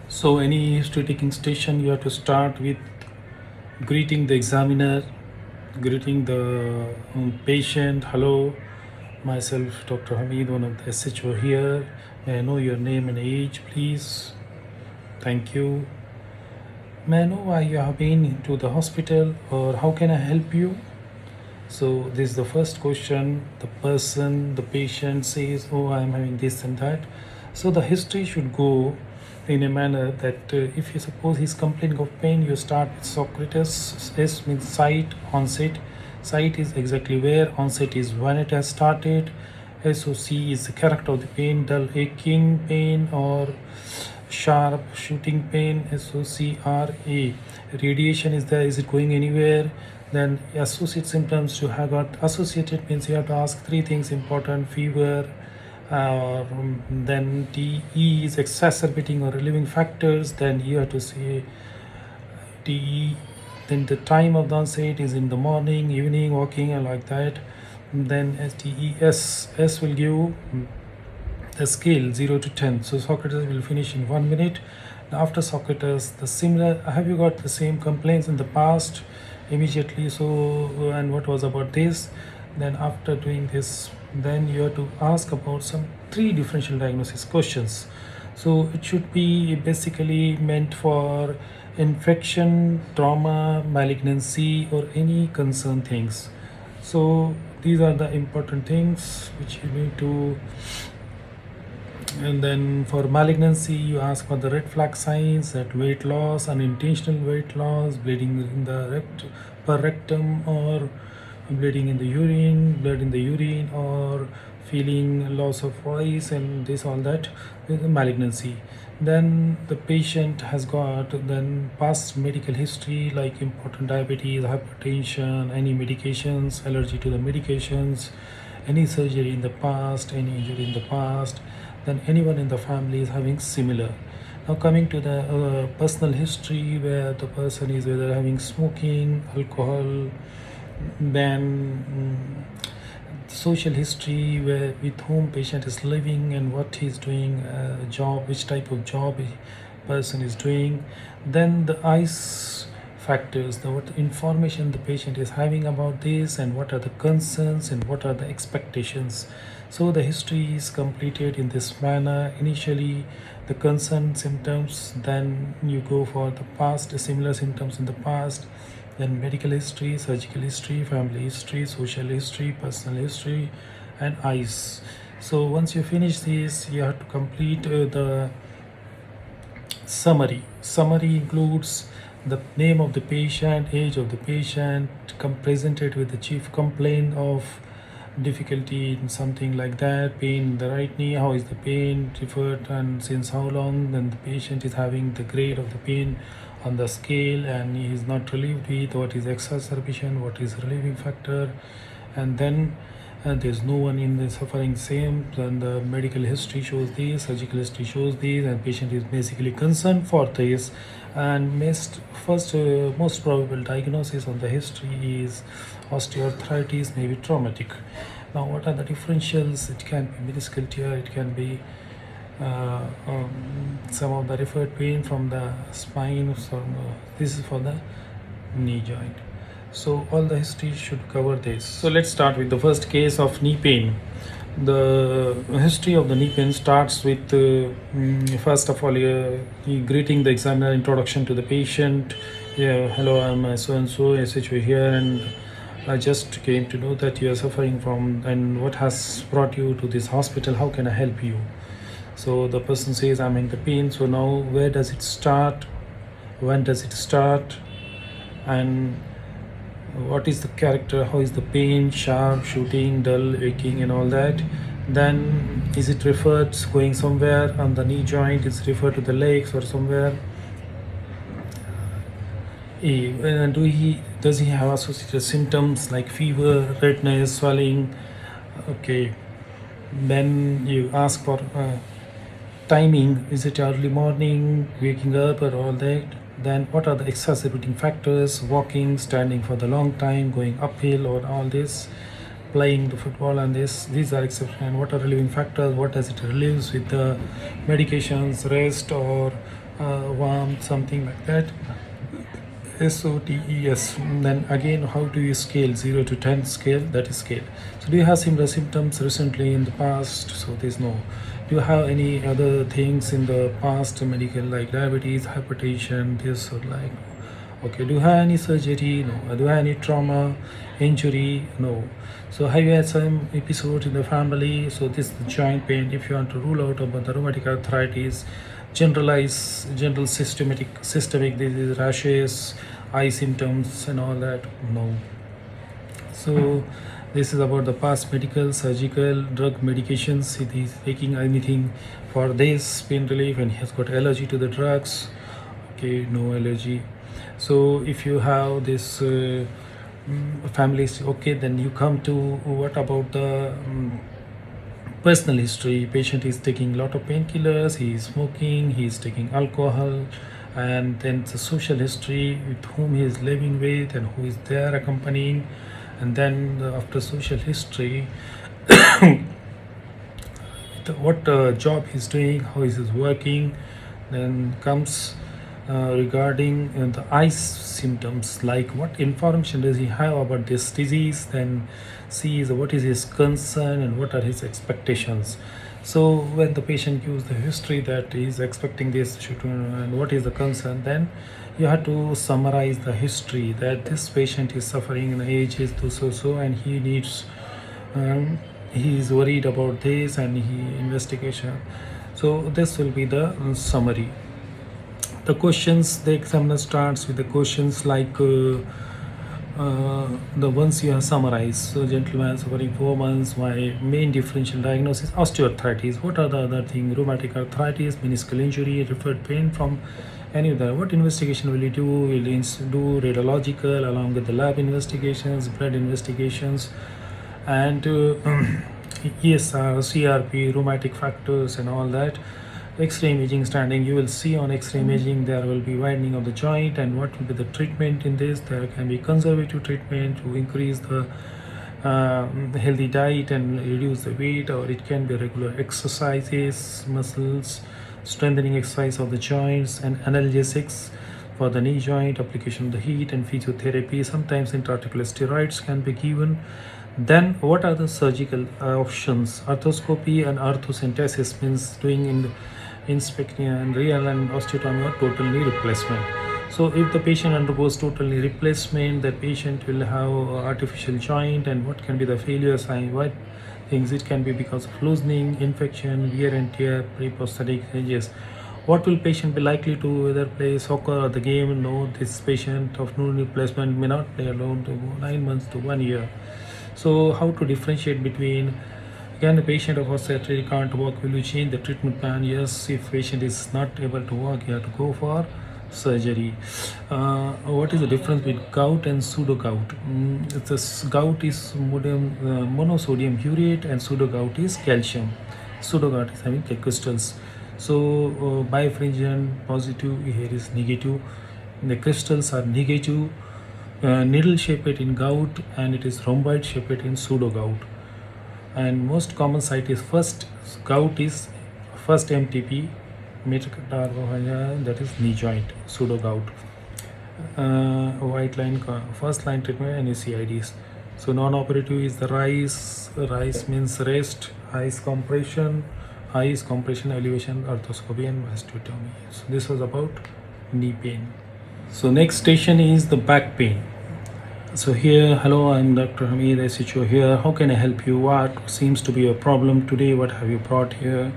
So any history taking station, you have to start with greeting the examiner, greeting the patient. Hello, myself, Dr. Hamid, one of the SHO here. May I know your name and age, please? Thank you. May I know why you have been to the hospital or how can I help you? So this is the first question. The person, the patient says, "Oh, I am having this and that." So the history should go in a manner that if you suppose he's complaining of pain, you start with Socrates. S means site, onset. Site is exactly where. Onset is when it has started. SOC is the character of the pain, dull aching pain or sharp shooting pain. SOCRA. Radiation is there. Is it going anywhere? Then associate symptoms, you have got associated means you have to ask three things important: fever, then TE is exacerbating or relieving factors, then you have to say TE, then the time of the onset is in the morning, evening, walking, and like that. Then STES, S will give the scale 0 to 10. So Socrates will finish in 1 minute. After Socrates, the similar, have you got the same complaints in the past? Immediately, so and what was about this? Then after doing this, then you have to ask about some three differential diagnosis questions. So it should be basically meant for infection, trauma, malignancy, or any concern things. So these are the important things which you need to. And then for malignancy, you ask for the red flag signs, that weight loss, unintentional weight loss, bleeding in the per rectum, or bleeding in the urine, blood in the urine, or feeling loss of voice, and this all that with the malignancy. Then the patient has got then past medical history like important diabetes, hypertension, any medications, allergy to the medications, any surgery in the past, any injury in the past, then anyone in the family is having similar. Now coming to the personal history, where the person is whether having smoking, alcohol, then social history, where with whom patient is living and what he's doing, job, which type of job person is doing. Then the eyes factors, the what information the patient is having about this, and what are the concerns and what are the expectations. So the history is completed in this manner. Initially the concern symptoms, then you go for the past similar symptoms in the past, then medical history, surgical history, family history, social history, personal history, and eyes. So once you finish this, you have to complete the summary. Summary includes the name of the patient, age of the patient, presented with the chief complaint of difficulty in something like that, pain in the right knee, how is the pain referred and since how long, then the patient is having the grade of the pain on the scale, and he is not relieved with what is exacerbation, what is relieving factor, and then there's no one in the suffering same, then the medical history shows this, surgical history shows this, and patient is basically concerned for this. And most probable diagnosis on the history is osteoarthritis, maybe traumatic. Now what are the differentials? It can be meniscal tear, it can be some of the referred pain from the spine. So this is for the knee joint. So all the history should cover this. So let's start with the first case of knee pain. The history of the knee pain starts with first of all greeting the examiner, introduction to the patient. Yeah, hello, I'm so and so SHO here, and I just came to know that you are suffering from, and what has brought you to this hospital, how can I help you? So the person says, I'm in the pain. So now where does it start, when does it start, and what is the character, how is the pain, sharp, shooting, dull, aching, and all that. Then is it referred going somewhere on the knee joint, is referred to the legs or somewhere. And does he have associated symptoms like fever, redness, swelling? Okay, then you ask for timing, is it early morning, waking up, or all that. Then what are the exacerbating factors, walking, standing for the long time, going uphill, or all this. playing the football, and these are exceptions. And what are relieving factors? What does it relieves with the medications, rest, or warmth, something like that. SOTES. Then again, how do you scale 0 to 10 scale? That is scale. So do you have similar symptoms recently in the past? So there's no. Do you have any other things in the past medical like diabetes, hypertension, this or like? Okay. Do you have any surgery? No. Do you have any trauma, injury? No. So have you had some episode in the family? So this is the joint pain. If you want to rule out about the rheumatic arthritis, general systemic disease, rashes, eye symptoms, and all that. No. So this is about the past medical, surgical, drug medications. If he is taking anything for this pain relief and he has got allergy to the drugs. Okay, no allergy. So if you have this families, okay, then you come to what about the personal history. Patient is taking a lot of painkillers, he is smoking, he is taking alcohol, and then the social history with whom he is living with and who is there accompanying. And then after social history, what job he's doing, how is he working. Then comes regarding the eye symptoms, like what information does he have about this disease. Then see is what is his concern and what are his expectations. So when the patient gives the history that he is expecting this and what is the concern, then you have to summarize the history that this patient is suffering in the age is so and he needs he is worried about this and he investigation. So this will be the summary. The questions, the examiner starts with the questions like the ones you have summarized. So gentleman suffering 4 months, my main differential diagnosis osteoarthritis. What are the other things? Rheumatic arthritis, meniscal injury, referred pain from any other. What investigation will you do? Will you do radiological along with the lab investigations, blood investigations, and ESR, CRP, rheumatic factors, and all that. X-ray imaging standing, you will see on X-ray imaging there will be widening of the joint, and what will be the treatment in this. There can be conservative treatment to increase the healthy diet and reduce the weight, or it can be regular exercises, muscles strengthening exercise of the joints, and analgesics for the knee joint, application of the heat, and physiotherapy. Sometimes intra-articular steroids can be given. Then what are the surgical options? Arthroscopy and arthrocentesis means doing in inspecting and real and osteotomy or total knee replacement. So if the patient undergoes total knee replacement, the patient will have artificial joint, and what can be the failure sign? What things? It can be because of loosening, infection, wear and tear, pre-prosthetic changes. What will patient be likely to either play soccer or the game? No, this patient of knee replacement may not play alone to 9 months to 1 year. So how to differentiate between, again, the patient of osteoarthritis can't walk, will you change the treatment plan? Yes, if patient is not able to walk, you have to go for surgery. What is the difference between gout and pseudo gout? Gout is monosodium urate and pseudo gout is calcium. Pseudo gout is having crystals. So bifringent positive, here is negative. The crystals are negative. Needle shaped in gout, and it is rhomboid shaped in pseudo gout. And most common site is first gout is first MTP, that is knee joint, pseudo gout. White line first line treatment NSAIDs. So non-operative is the rise means rest, eyes compression, elevation, arthroscopy, and osteotomy. So this was about knee pain. So next station is the back pain. So here, hello, I'm Dr. Hamid, SHO here. How can I help you? What seems to be your problem today? What have you brought here?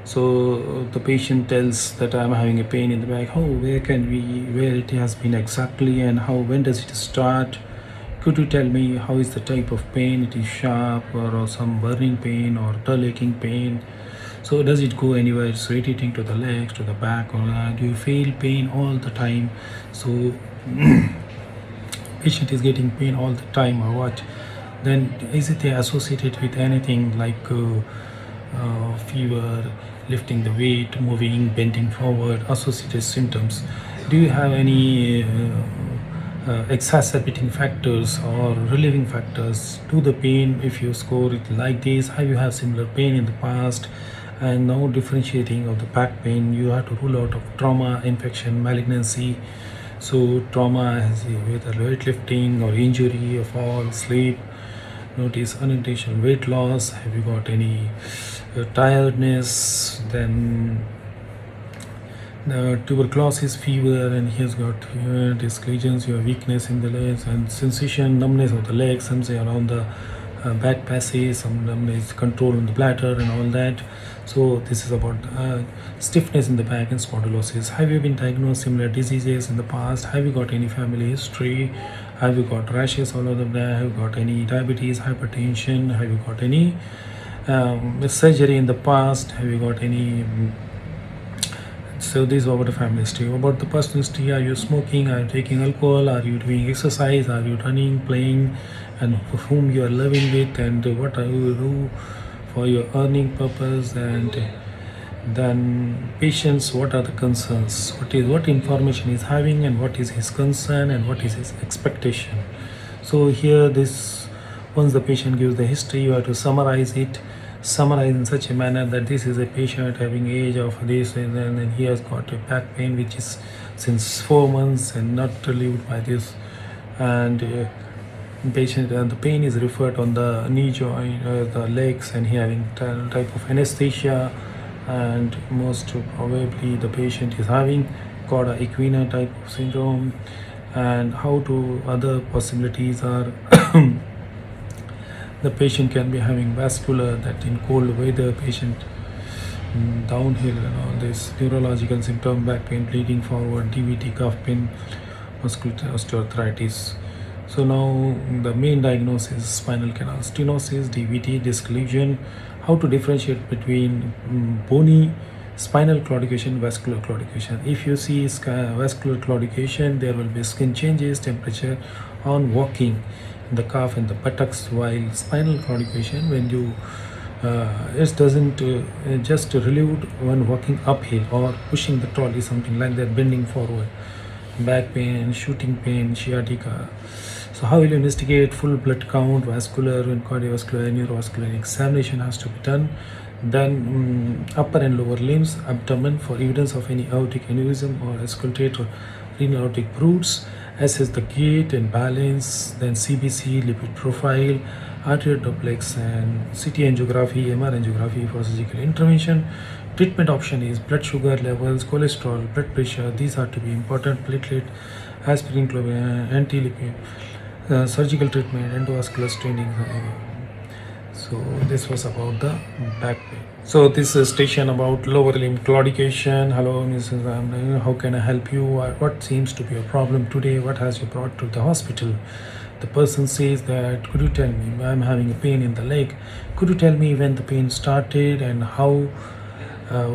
So the patient tells that I'm having a pain in the back. Where it has been exactly, and when does it start? Could you tell me how is the type of pain? It is sharp or some burning pain or dull aching pain? So does it go anywhere? It's radiating to the legs, to the back, or do you feel pain all the time? So patient is getting pain all the time, or what? Then is it associated with anything like fever, lifting the weight, moving, bending forward, associated symptoms? Do you have any exacerbating factors or relieving factors to the pain. If you score it like this, have you have similar pain in the past, and now differentiating of the back pain, you have to rule out of trauma, infection, malignancy. So trauma has whether weightlifting or injury, or fall, sleep. Notice unintentional weight loss. Have you got any tiredness? Then tuberculosis, fever, and he has got disc lesions, your weakness in the legs, and sensation, numbness of the legs, some say around the back passage, some numbness, control on the bladder, and all that. So this is about stiffness in the back and spondylosis. Have you been diagnosed similar diseases in the past? Have you got any family history? Have you got rashes all over there? Have you got any diabetes, hypertension? Have you got any surgery in the past? Have you got any so this is about the family history. About the personal history, are you smoking? Are you taking alcohol? Are you doing exercise? Are you running, playing? And whom you are living with? And what are you do for your earning purpose? And then patients, what are the concerns? What information is having, and what is his concern, and what is his expectation? So here this once the patient gives the history, you have to summarize in such a manner that this is a patient having age of this, and then he has got a back pain which is since 4 months and not relieved by this, and patient the pain is referred on the knee joint, the legs, and he having type of anesthesia, and most probably the patient is having cauda equina type of syndrome. And how to other possibilities are the patient can be having vascular, that in cold weather patient downhill and all this, neurological symptom, back pain, bleeding forward, DVT, cuff pain, muscular osteoarthritis. So now the main diagnosis: spinal canal stenosis, DVT, disc lesion. How to differentiate between bony spinal claudication, vascular claudication. If you see vascular claudication, there will be skin changes, temperature on walking in the calf and the buttocks, while spinal claudication, when you it doesn't just relieved when walking uphill or pushing the trolley, something like that, bending forward. Back pain, shooting pain, sciatica. So how will you investigate? Full blood count, vascular and cardiovascular and neurovascular examination has to be done. Then upper and lower limbs, abdomen for evidence of any aortic aneurysm or auscultate or renal aortic roots. Assess the gait and balance. Then CBC, lipid profile, arterial duplex, and CT angiography, MR angiography for surgical intervention. Treatment option is blood sugar levels, cholesterol, blood pressure. These are to be important. Platelet, aspirin, anti-lipid, surgical treatment, endovascular staining. So this was about the back pain. So this is station about lower limb claudication. Hello, Mrs. Ramdan. How can I help you? What seems to be a problem today? What has you brought to the hospital? The person says that, could you tell me, I'm having a pain in the leg. Could you tell me when the pain started and how,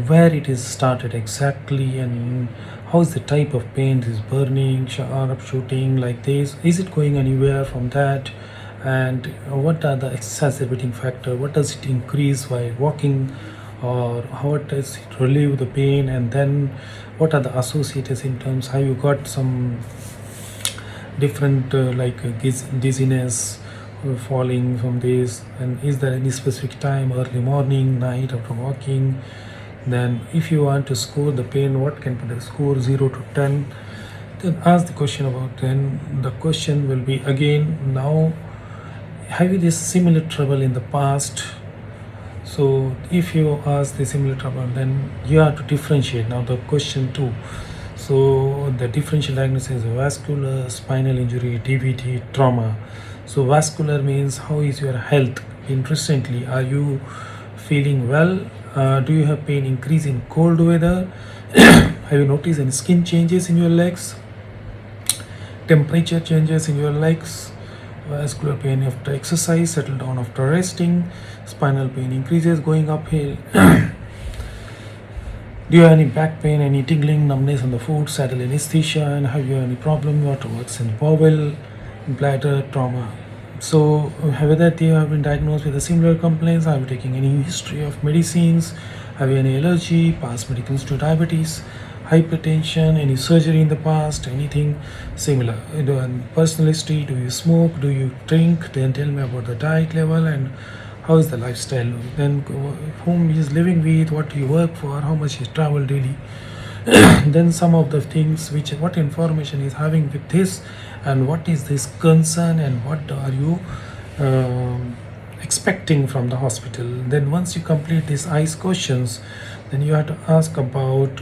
where it is started exactly, and how is the type of pain? Is burning, sharp, shooting like this? Is it going anywhere from that? And what are the exacerbating factor? What does it increase while walking, or how does it relieve the pain? And then what are the associated symptoms? Have you got some different dizziness, falling from this? And is there any specific time, early morning, night, after walking? Then if you want to score the pain, what can be the score, 0 to 10? Then ask the question about 10. The question will be again, now have you this similar trouble in the past? So if you ask the similar trouble, then you have to differentiate. Now the question 2. So the differential diagnosis is vascular, spinal injury, DVT, trauma. So vascular means how is your health been recently? Are you feeling well? Do you have pain increase in cold weather? Have you noticed any skin changes in your legs? Temperature changes in your legs? Vascular pain after exercise, settle down after resting. Spinal pain increases going uphill. Do you have any back pain, any tingling, numbness on the foot, saddle anesthesia, and have you any problem, waterworks in bowel, bladder, trauma? So whether you have been diagnosed with a similar complaints, are you taking any history of medicines, Have you any allergy, past medicals to diabetes, hypertension, any surgery in the past, anything similar? Personal history, do you smoke, do you drink? Then tell me about the diet level and how is the lifestyle. Then whom he is living with, what do you work for, how much he travel daily. Then some of the things which what information is having with this, and what is this concern, and what are you expecting from the hospital. Then once you complete these ICE questions, then you have to ask about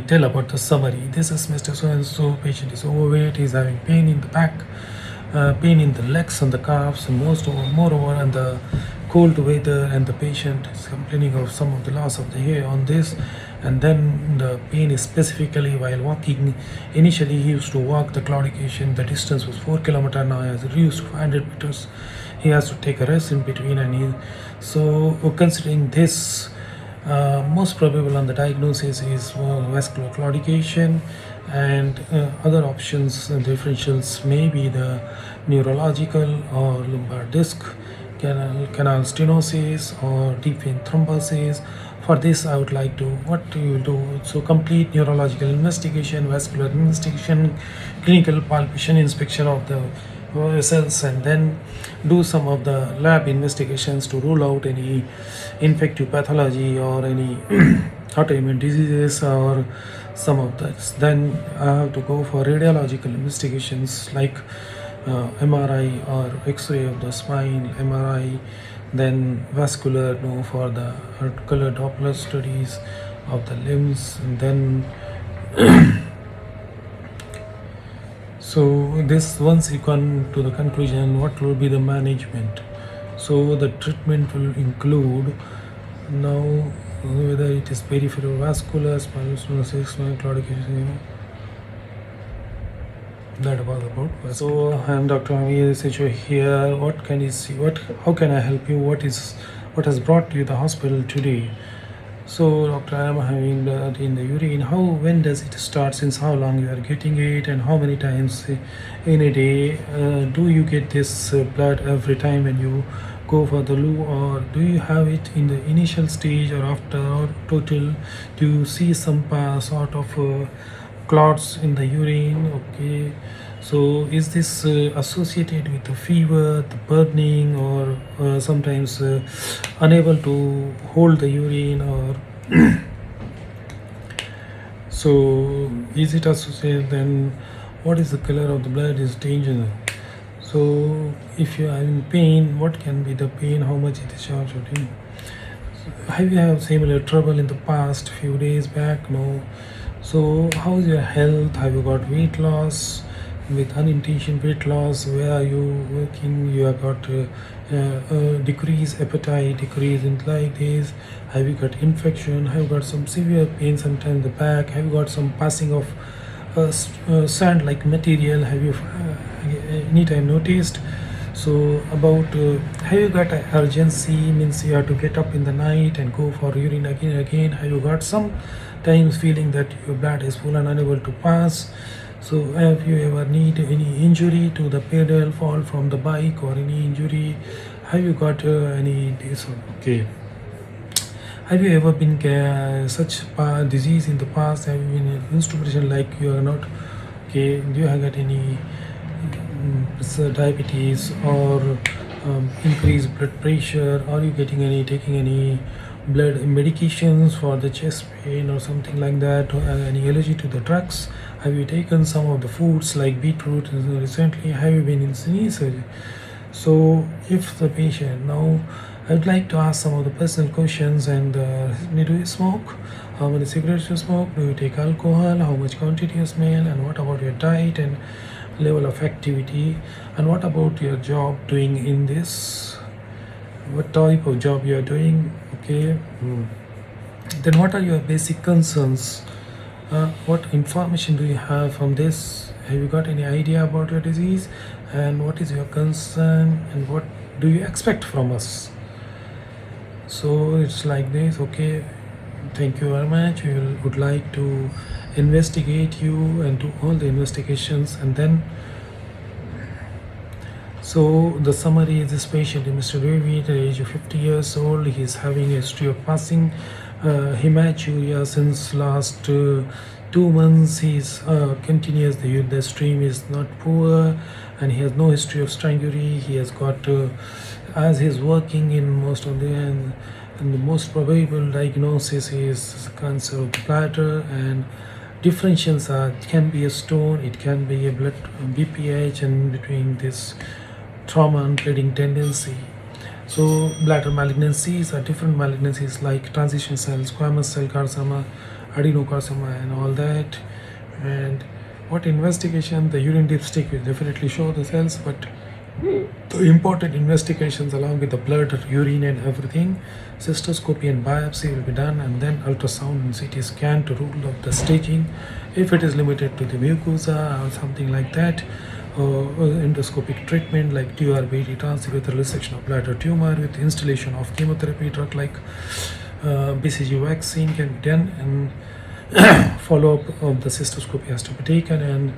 tell about the summary. This is Mr. So and so, patient is overweight, is having pain in the back, pain in the legs and the calves, and moreover, and the cold weather, and the patient is complaining of some of the loss of the hair on this. And then the pain is specifically while walking. Initially he used to walk the claudication, the distance was 4 km, now he has reduced to 500 meters. He has to take a rest in between, and so considering this, most probable on the diagnosis is vascular claudication, and other options differentials may be the neurological or lumbar disc, canal stenosis, or deep vein thrombosis. For this, I would like to, what do you do? So complete neurological investigation, vascular investigation, clinical palpation inspection of the vessels, and then do some of the lab investigations to rule out any infective pathology or any autoimmune diseases or some of that. Then I have to go for radiological investigations like MRI or X-ray of the spine, MRI, then vascular, no, for the color Doppler studies of the limbs, and then so this, once you come to the conclusion, what will be the management? So the treatment will include now whether it is peripheral vascular, spinal stenosis, claudication. That was about. So I am Dr. Amir Secho here. What can you see? How can I help you? What has brought you to the hospital today? So doctor, I am having that in the urine. When does it start? Since how long you are getting it, and how many times in a day? Do you get this blood every time when you go for the loo, or do you have it in the initial stage or after, or total? Do you see some sort of clots in the urine? Okay, so is this associated with the fever, the burning, or sometimes unable to hold the urine, or so is it associated? Then what is the color of the blood is dangerous. So if you are in pain, what can be the pain, how much it is charged? Have you had similar trouble in the past few days back? No. So how is your health? Have you got weight loss, with unintentional weight loss? Where are you working? You have got decreased appetite, decrease in like this. Have you got infection? Have you got some severe pain sometimes in the back? Have you got some passing of sand like material? Have you anytime noticed? So about have you got urgency, means you have to get up in the night and go for urine again and again? Have you got some times feeling that your blood is full and unable to pass? So have you ever need any injury to the pedal, fall from the bike, or any injury? Have you got any okay? Have you ever been such disease in the past? Have you been in institution like you are not okay? Do you have got any diabetes or increased blood pressure? Are you getting taking any blood medications for the chest pain or something like that? Or any allergy to the drugs? Have you taken some of the foods like beetroot recently? Have you been in surgery? So if the patient, now I would like to ask some of the personal questions. And do you smoke? How many cigarettes you smoke? Do you take alcohol? How much quantity you smell? And what about your diet and level of activity? And what about your job doing in this? What type of job you are doing? Okay. Then what are your basic concerns? What information do you have from this? Have you got any idea about your disease, and what is your concern, and what do you expect from us? So it's like this. Okay, thank you very much. We would like to investigate you and do all the investigations, and then So the summary is this patient, Mr. Ravi, at the age of 50 years old. He is having a history of passing hematuria since last 2 months. He is continuous. The stream is not poor, and he has no history of strangury. He has got, as he is working in most of the and the most probable diagnosis is cancer of the bladder, and differentials are, it can be a stone, it can be a blood BPH, and between this trauma and bleeding tendency. So bladder malignancies are different malignancies like transition cells, squamous cell carcinoma, adenocarcinoma, and all that. And what investigation? The urine dipstick will definitely show the cells, but the important investigations along with the blood, urine, and everything, cystoscopy and biopsy will be done, and then ultrasound and CT scan to rule out the staging. If it is limited to the mucosa or something like that, endoscopic treatment like TURBT, transurethral resection of bladder tumor with installation of chemotherapy drug like BCG vaccine can be done, and follow-up of the cystoscopy has to be taken. And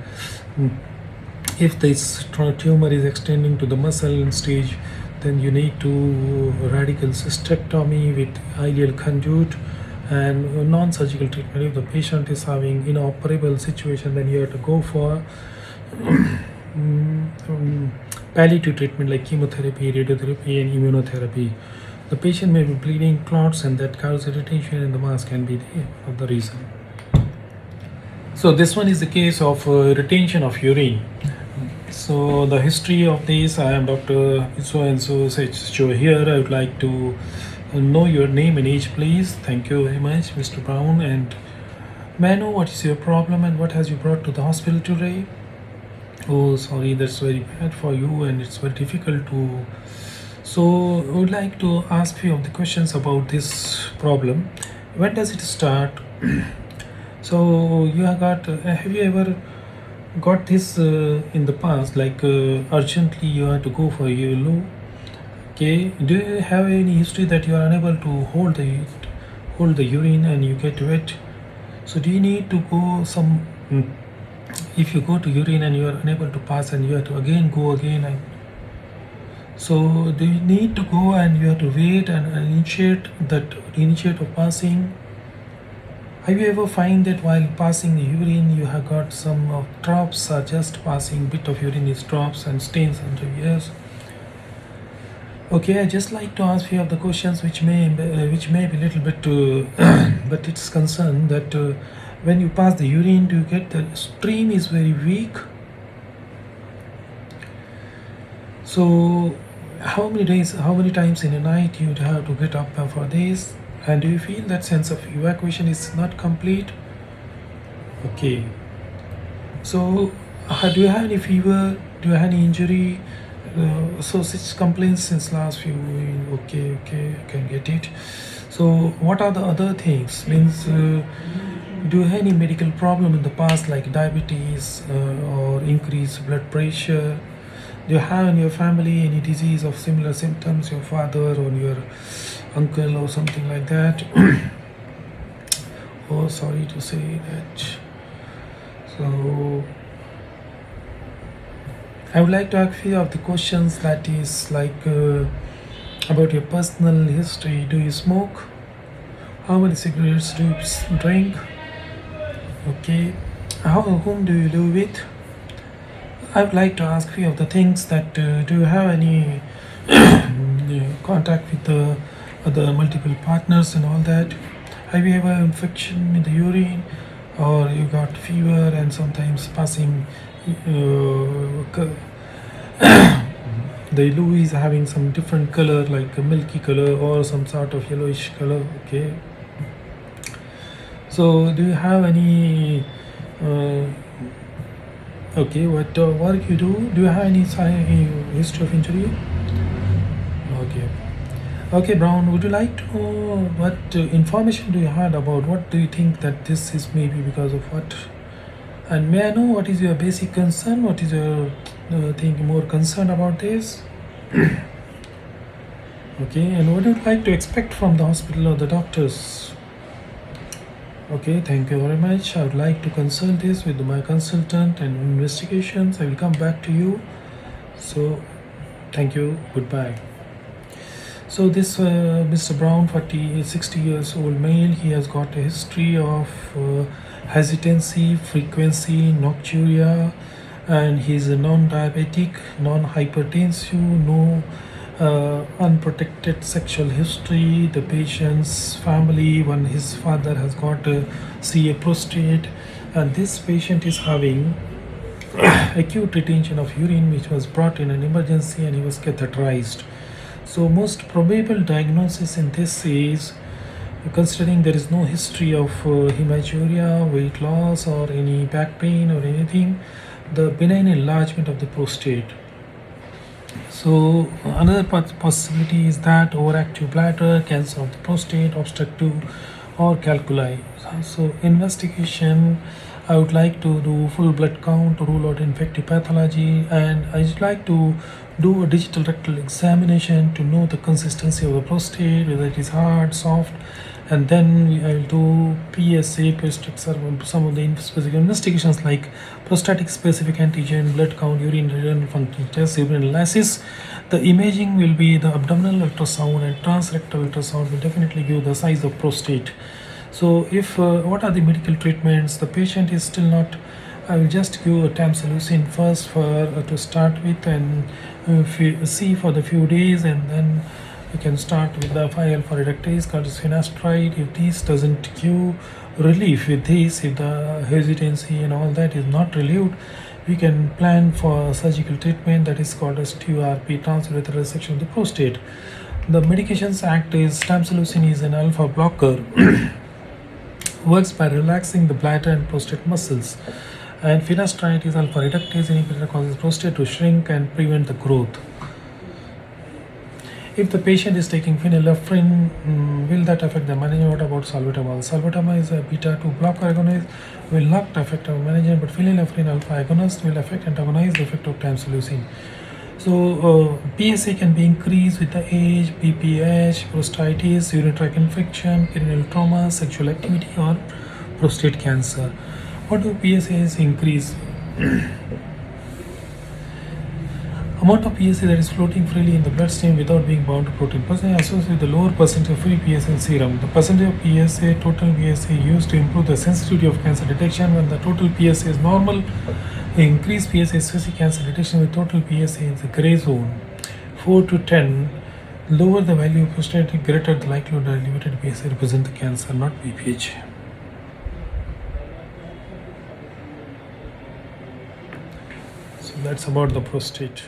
if this tumor is extending to the muscle stage, then you need to radical cystectomy with ideal conduit and non-surgical treatment. If the patient is having inoperable situation, then you have to go for palliative treatment like chemotherapy, radiotherapy, and immunotherapy. The patient may be bleeding, clots, and that causes irritation in the mass can be the reason. So this one is the case of retention of urine. So the history of this, I am Dr. So and so here. I would like to know your name and age, please. Thank you very much, Mr. Brown. And may I know what is your problem and what has you brought to the hospital today? Oh, sorry, that's very bad for you, and it's very difficult to. So I would like to ask few of the questions about this problem. When does it start? So you have got. Have you ever got this in the past? Like urgently you have to go for yellow. Okay. Do you have any history that you are unable to hold the urine and you get wet? So do you need to go some? If you go to urine and you are unable to pass and you have to again go again, and so do you need to go and you have to wait and initiate of passing? Have you ever find that while passing the urine you have got some drops are just passing, bit of urine is drops and stains under ears? Okay, I just like to ask few of the questions which may be a little bit but it's concerned that when you pass the urine, do you get the stream is very weak? So how many times in a night you'd have to get up for this? And do you feel that sense of evacuation is not complete? Okay. So do you have any fever? Do you have any injury? So such complaints since last few. Okay, I can get it. So what are the other things? Means do you have any medical problem in the past like diabetes or increased blood pressure? Do you have in your family any disease of similar symptoms, your father or your uncle or something like that? Oh, sorry to say that. So I would like to ask you of the questions that is like about your personal history. Do you smoke? How many cigarettes do you drink? Okay. Whom do you live with? I would like to ask you of the things that do you have any contact with the other multiple partners and all that? Have you ever infection in the urine, or you got fever and sometimes passing the loo is having some different color like a milky color or some sort of yellowish color? Okay. So do you have any okay, what work you do? Do you have any history of injury? Okay. Okay, Brown, would you like to know what information do you have about what do you think that this is maybe because of what? And may I know what is your basic concern? What is your thing more concerned about this? Okay, and what do you like to expect from the hospital or the doctors? Okay, thank you very much. I would like to consult this with my consultant and investigations. I will come back to you. So Thank you. Goodbye. So this Mr. Brown, 40, 60 years old male, he has got a history of hesitancy, frequency, nocturia, and he's a non-diabetic, non-hypertensive, no unprotected sexual history. The patient's family, when his father has got a CA prostate, and this patient is having acute retention of urine, which was brought in an emergency, and he was catheterized. So most probable diagnosis in this is, considering there is no history of hematuria, weight loss, or any back pain or anything, the benign enlargement of the prostate. So another possibility is that overactive bladder, cancer of the prostate, obstructive, or calculi. So investigation, I would like to do full blood count to rule out infective pathology, and I would like to do a digital rectal examination to know the consistency of the prostate, whether it is hard, soft, and then I will do PSA, some of the specific investigations like prostatic specific antigen, blood count, urine renal function test, urine analysis. The imaging will be the abdominal ultrasound, and transrectal ultrasound will definitely give the size of prostate. So if what are the medical treatments? The patient is still not, I will just give a tamsulosin first for to start with, and see for the few days, and then you can start with the 5-alpha reductase called finasteride. If this doesn't give relief with this, if the hesitancy and all that is not relieved, we can plan for surgical treatment that is called as TURP, transurethral resection of the prostate. The medications act is tamsulosin is an alpha blocker, works by relaxing the bladder and prostate muscles, and finasteride is alpha reductase inhibitor, causes prostate to shrink and prevent the growth. If the patient is taking phenylephrine, will that affect the management? What about salbutamol? Salbutamol is a beta-2 blocker agonist, will not affect our management, but phenylephrine alpha agonist will affect antagonize the effect of tamsulosin. So PSA can be increased with the age, BPH, prostatitis, urinary tract infection, perineal trauma, sexual activity, or prostate cancer. What do PSAs increase? Amount of PSA that is floating freely in the bloodstream without being bound to protein. Percentage associated with the lower percentage of free PSA in serum. The percentage of PSA, total PSA used to improve the sensitivity of cancer detection. When the total PSA is normal, increased PSA associated cancer detection with total PSA in the gray zone. 4 to 10, lower the value of prostate, greater the likelihood that elevated PSA represent the cancer, not BPH. So that's about the prostate.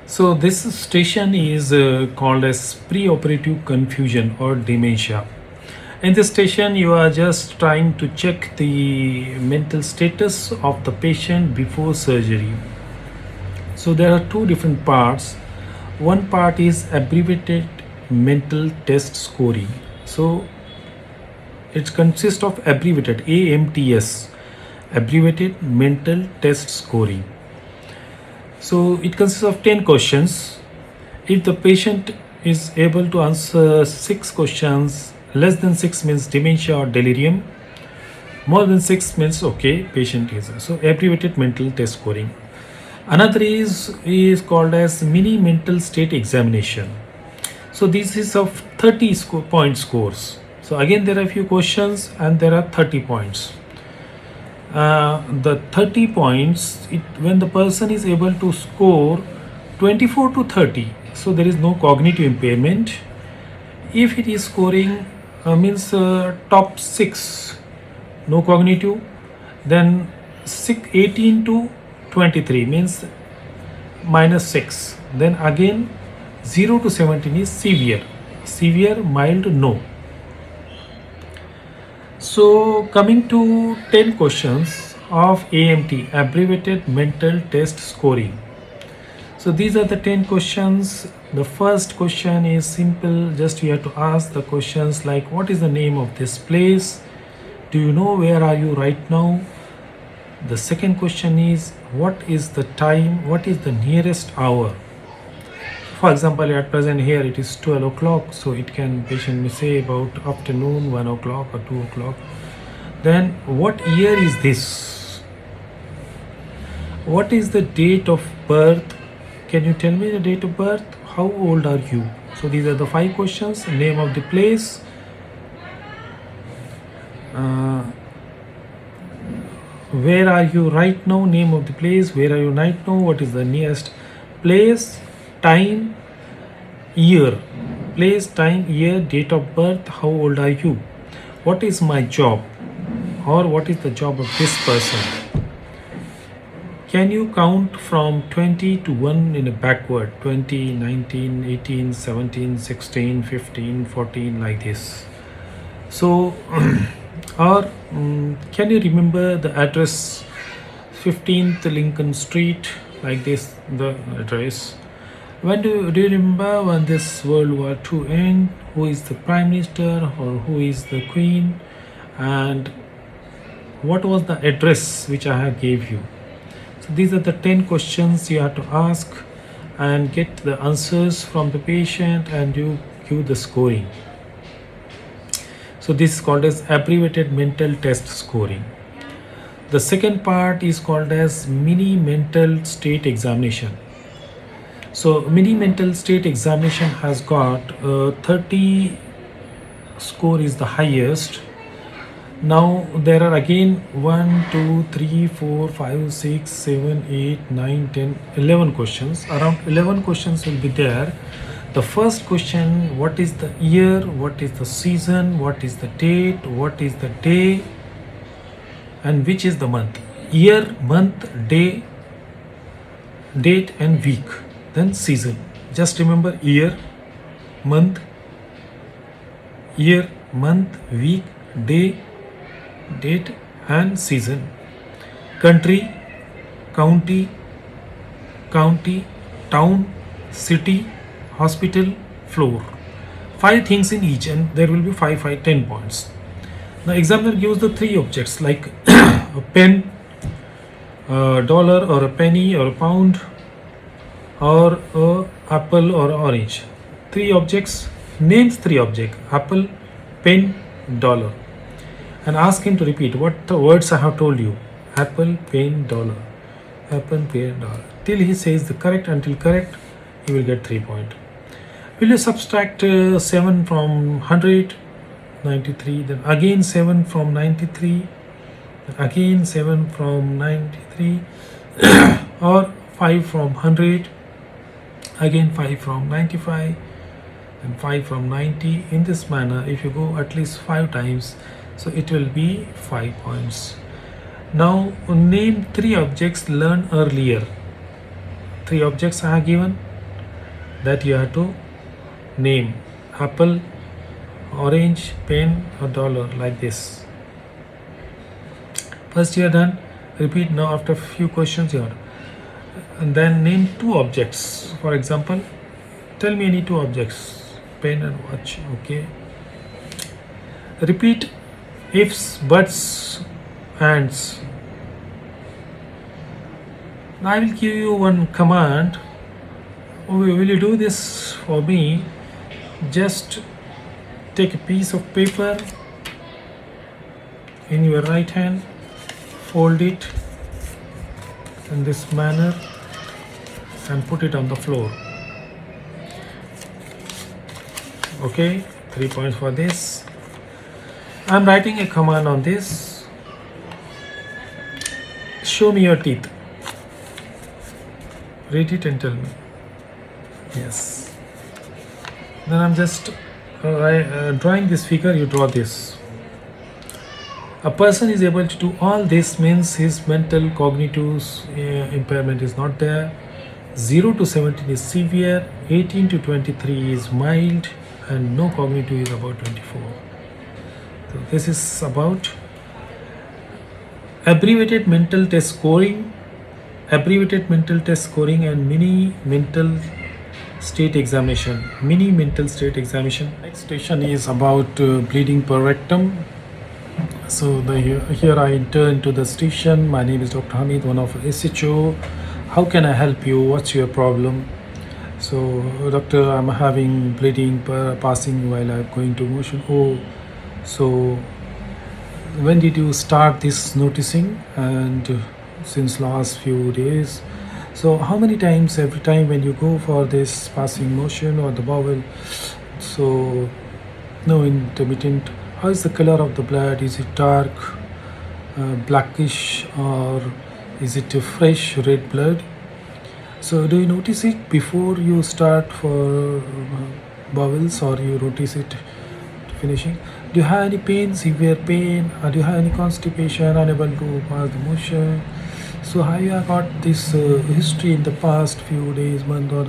So this station is called as preoperative confusion or dementia. In this station, you are just trying to check the mental status of the patient before surgery. So there are two different parts. One part is abbreviated mental test scoring. So it consists of abbreviated AMTS, abbreviated mental test scoring. So it consists of 10 questions. If the patient is able to answer 6 questions, less than 6 means dementia or delirium, more than 6 means okay, patient is. So abbreviated mental test scoring. Another is called as mini mental state examination. So this is of 30 point scores. So again there are a few questions and there are 30 points. The 30 points, when the person is able to score 24 to 30, so there is no cognitive impairment. If it is scoring means top 6, no cognitive, then 18 to 23 means minus 6. Then again 0 to 17 is severe, mild, no. So coming to 10 questions of AMT, abbreviated mental test scoring. So these are the 10 questions. The first question is simple, just you have to ask the questions like, what is the name of this place? Do you know where are you right now? The second question is, what is the time? What is the nearest hour? For example, at present here it is 12 o'clock, so it can, patient may say about afternoon, 1 o'clock or 2 o'clock. Then what year is this? What is the date of birth? can you tell me the date of birth? How old are you? So these are the 5 questions. Name of the place, uh, where are you right now, name of the place, where are you right now, what is the nearest place, time, year, place, time, year, date of birth, how old are you, what is my job, or what is the job of this person. Can you count from 20 to 1 in a backward, 20, 19, 18, 17, 16, 15, 14, like this. So or can you remember the address, 15th Lincoln Street, like this, the address. When do you remember when this World War II end, who is the Prime Minister or who is the Queen, and what was the address which I have gave you. So these are the 10 questions you have to ask and get the answers from the patient, and you give the scoring. So this is called as abbreviated mental test scoring. The second part is called as mini mental state examination. So mini mental state examination has got 30 score is the highest. Now there are again 1, 2, 3, 4, 5, 6, 7, 8, 9, 10, 11 questions. Around 11 questions will be there. The first question, what is the year, what is the season, what is the date, what is the day, and which is the month. Year, month, day, date, and week. Then season. Just remember year, month, week, day, date, and season. Country, county, town, city, hospital, floor. 5 things in each, and there will be 10 points. The examiner gives the 3 objects like a pen, a dollar or a penny or a pound, or a apple or orange. 3 objects, names 3 objects, apple, pen, dollar, and ask him to repeat what the words I have told you. Apple, pen, dollar, apple, pen, dollar, till he says the correct. Until correct, he will get 3 points. Will you subtract 7 from 100? 93. Then again 7 from 93. Again 7 from 93. Or 5 from 100. Again 5 from 95. And 5 from 90. In this manner, if you go at least 5 times, so it will be 5 points. Now name 3 objects learned earlier. 3 objects I have given that you have to name. Apple, orange, pen, or dollar, like this. First you are done. Repeat now after a few questions here. And then name 2 objects. For example, tell me any 2 objects. Pen and watch. Okay. Repeat ifs, buts, ands. Now I will give you one command. Will you do this for me? Just take a piece of paper in your right hand, fold it in this manner, and put it on the floor. Okay, 3 points for this. I'm writing a command on this. Show me your teeth. Read it and tell me. Yes. Then I'm just drawing this figure. You draw this. A person is able to do all this means his mental cognitive impairment is not there. 0 to 17 is severe, 18 to 23 is mild, and no cognitive is about 24. So this is about abbreviated mental test scoring, and mini mental state examination. Next station is about bleeding per rectum. So here I enter into the station. My name is Dr. Hamid, one of SHO. How can I help you? What's your problem? So doctor, I'm having bleeding passing while I'm going to motion. Oh, so when did you start this noticing? And since last few days. So how many times every time when you go for this passing motion or the bowel, so no intermittent, how is the color of the blood? Is it dark, blackish, or is it a fresh red blood? So do you notice it before you start for bowels, or you notice it finishing? Do you have any pain, severe pain, or do you have any constipation, unable to pass the motion? So have you got this history in the past few days, month, or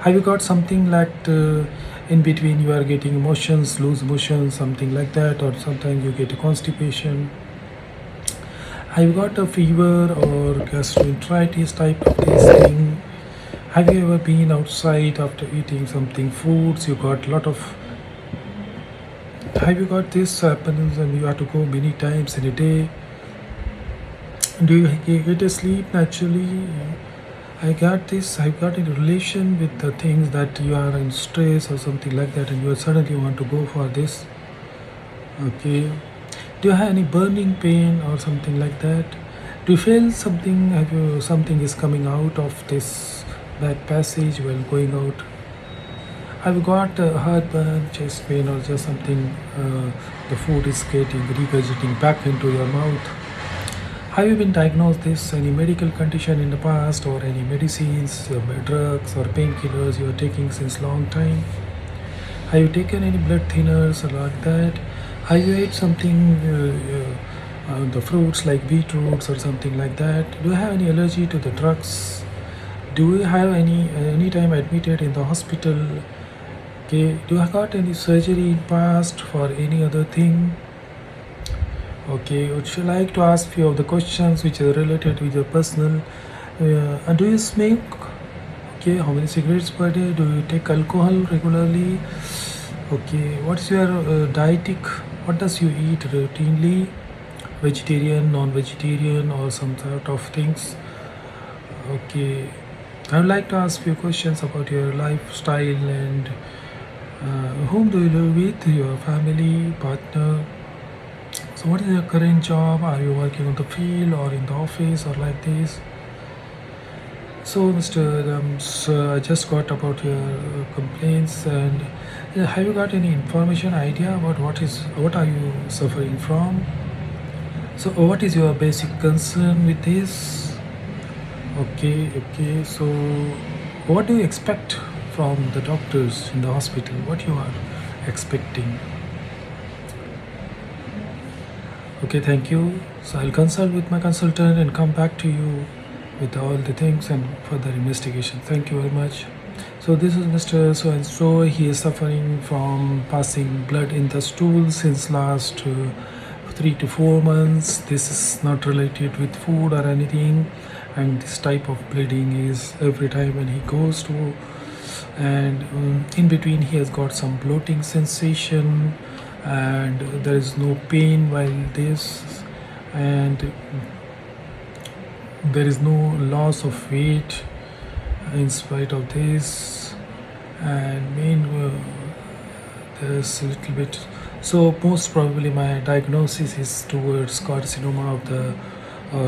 have you got something like in between you are getting emotions, loose motions, something like that, or sometimes you get a constipation? Have you got a fever or gastroenteritis type of this thing? Have you ever been outside after eating something foods? You got a lot of. Have you got this happens and you have to go many times in a day? Do you get a sleep naturally? I got this. I got in relation with the things that you are in stress or something like that, and you suddenly want to go for this. Okay. Do you have any burning pain or something like that? Do you feel something? Have you something is coming out of this back passage while going out? Have you got heartburn, chest pain, or just something? The food is getting regurgitating back into your mouth. Have you been diagnosed this any medical condition in the past, or any medicines, drugs, or painkillers you are taking since long time? Have you taken any blood thinners or like that? Have you ate something, the fruits like beetroots or something like that? Do you have any allergy to the drugs? Do you have any time admitted in the hospital? Okay. Do you have got any surgery in past for any other thing? Okay. Would you like to ask few of the questions which are related with your personal? And do you smoke? Okay. How many cigarettes per day? Do you take alcohol regularly? Okay. What's your dietic? What does you eat routinely? Vegetarian, non-vegetarian, or some sort of things? Okay. I would like to ask few questions about your lifestyle and whom do you live with? Your family, partner. So, what is your current job? Are you working on the field or in the office or like this? So, Mr. Adams, I just got about your complaints, and have you got any information, idea about what are you suffering from? So, what is your basic concern with this? Okay, okay. So, what do you expect from the doctors in the hospital? What you are expecting? Okay, thank you. So, I'll consult with my consultant and come back to you with all the things and further investigation. Thank you very much. So this is Mr. So and so. He is suffering from passing blood in the stool since last 3 to 4 months. This is not related with food or anything, and this type of bleeding is every time when he goes to, and in between he has got some bloating sensation, and there is no pain while this, and there is no loss of weight in spite of this, and there's a little bit. So most probably my diagnosis is towards carcinoma of the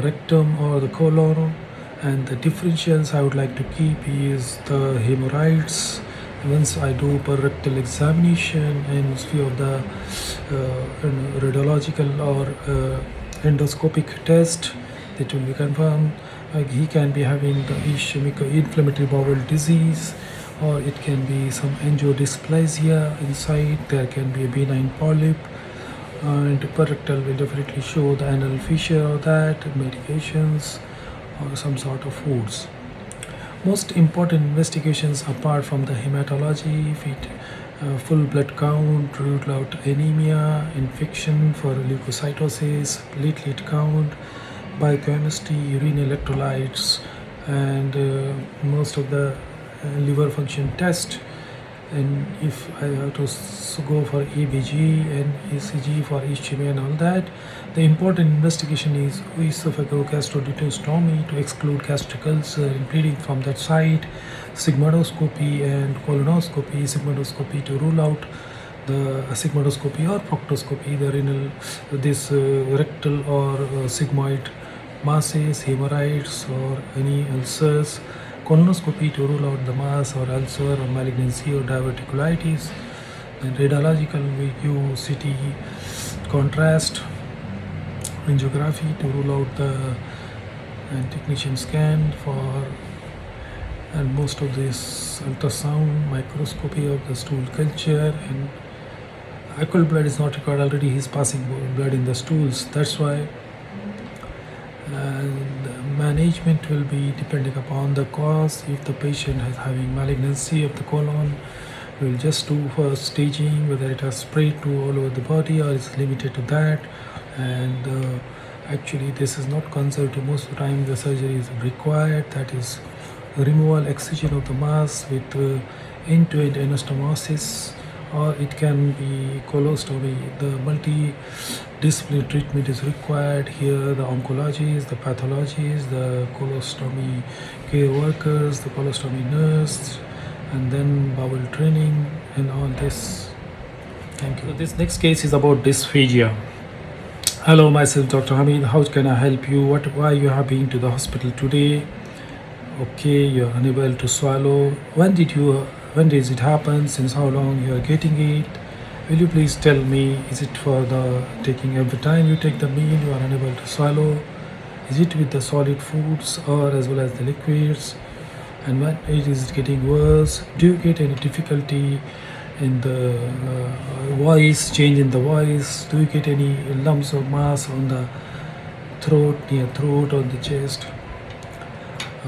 rectum or the colon, and the differentials I would like to keep is the hemorrhoids. Once I do per rectal examination and few of the radiological or endoscopic test, it will be confirmed. He can be having the ischemic inflammatory bowel disease, or it can be some angiodysplasia inside. There can be a benign polyp, and rectal will definitely show the anal fissure or that, medications or some sort of foods. Most important investigations apart from the hematology, full blood count, rule out anemia, infection for leukocytosis, platelet count, biochemistry, urine electrolytes, and most of the liver function test. And if I have to go for EBG and ECG for ischemia and all that, the important investigation is esophagogastroduodenostomy to exclude gastric ulcer and bleeding from that site, sigmoidoscopy and colonoscopy. Sigmoidoscopy to rule out the sigmoidoscopy or proctoscopy, the renal, this rectal or sigmoid masses, hemorrhoids, or any ulcers. Colonoscopy to rule out the mass or ulcer or malignancy or diverticulitis. Then radiological view, CT, contrast, angiography to rule out the and technician scan for, and most of this ultrasound, microscopy of the stool culture, and alcohol blood is not required. Already he's passing blood in the stools. That's why the management will be depending upon the cause. If the patient is having malignancy of the colon, we'll just do first staging, whether it has spread to all over the body or is limited to that. And actually this is not conservative. Most of the time the surgery is required, that is removal, excision of the mass with end-to-end anastomosis, or it can be colostomy. The multidisciplinary treatment is required here. The oncologists, the pathologists, the colostomy care workers, the colostomy nurse, and then bowel training and all this. Thank you. So this next case is about dysphagia. Hello, myself Dr. Hamid. How can I help you? Why you have been to the hospital today? Okay, you're unable to swallow. When does it happen? Since how long you are getting it? Will you please tell me, is it for the taking every time you take the meal you are unable to swallow? Is it with the solid foods or as well as the liquids? And when it is getting worse, do you get any difficulty in the voice, change in the voice? Do you get any lumps of mass on the throat, near throat or the chest?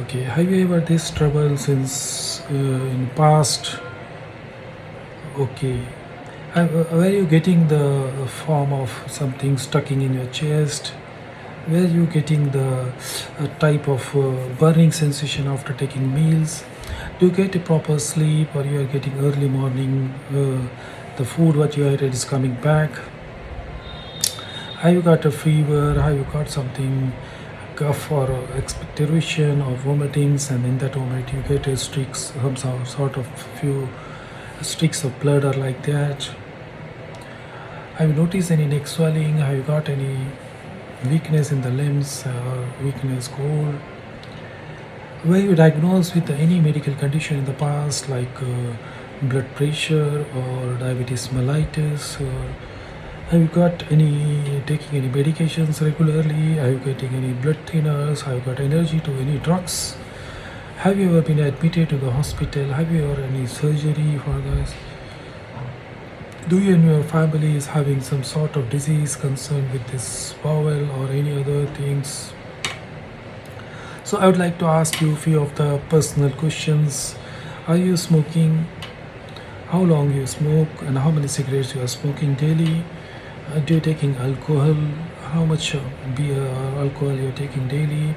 Okay, have you ever this trouble since in past? Okay, were you getting the form of something stucking in your chest? Were you getting the type of burning sensation after taking meals? Do you get a proper sleep, or you are getting early morning, the food what you ate is coming back? Have you got a fever? Have you got something, cough or expectoration or vomitings, and in that moment you get a streaks, some sort of few streaks of blood or like that? Have you noticed any neck swelling? Have you got any weakness in the limbs or weakness, cold? Were you diagnosed with any medical condition in the past, like blood pressure or diabetes mellitus? Or have you got any taking any medications regularly? Are you getting any blood thinners? Have you got allergy to any drugs? Have you ever been admitted to the hospital? Have you ever any surgery for this? Do you and your family is having some sort of disease concerned with this bowel or any other things? So I would like to ask you a few of the personal questions. Are you smoking? How long you smoke and how many cigarettes you are smoking daily? Do you taking alcohol? How much beer or alcohol you are taking daily?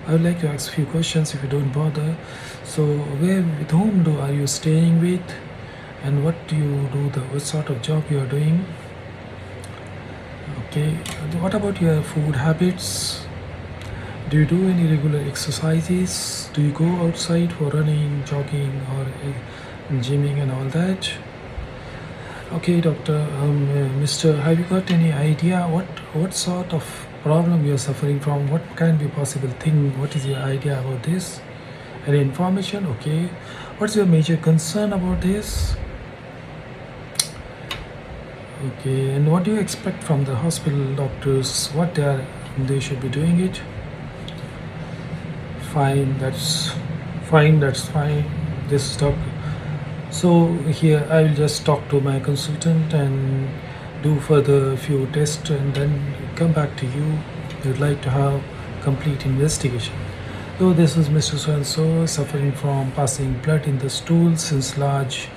I would like to ask a few questions if you don't bother. So with whom are you staying with? And what do you do, what sort of job you are doing? Okay, what about your food habits? Do you do any regular exercises? Do you go outside for running, jogging, or gymming and all that? Okay, doctor, Mr. Have you got any idea what sort of problem you are suffering from? What can be possible thing? What is your idea about this? Any information? Okay. What's your major concern about this? Okay, and what do you expect from the hospital doctors? What they should be doing it? Fine, that's fine. This doctor. So here I will just talk to my consultant and do further few tests and then come back to you. We would like to have complete investigation. So this is Mr. So-and-so suffering from passing blood in the stool since large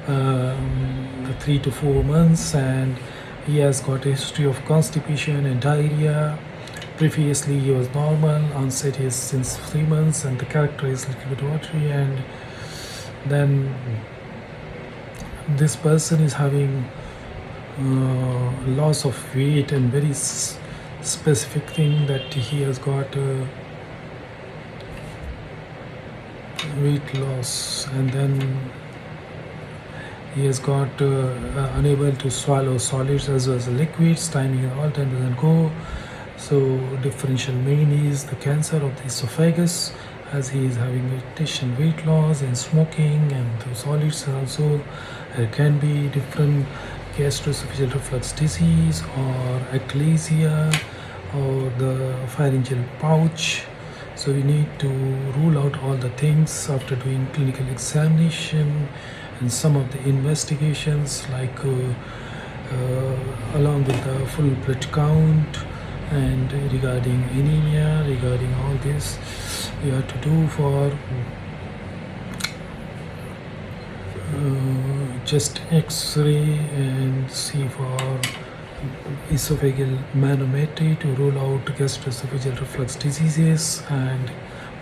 3 to 4 months, and he has got a history of constipation and diarrhea. Previously he was normal, onset is since 3 months, and the character is a little bit watery, and then this person is having loss of weight, and very specific thing that he has got weight loss, and then he has got unable to swallow solids as well as liquids, timing and all time doesn't go. So differential main is the cancer of the esophagus, as he is having meditation, weight loss and smoking and the solids also. There can be different gastroesophageal reflux disease or achalasia or the pharyngeal pouch. So we need to rule out all the things after doing clinical examination and some of the investigations like along with the full blood count and regarding anemia, regarding all this we have to do for just X-ray and see for esophageal manometry to rule out gastroesophageal reflux diseases and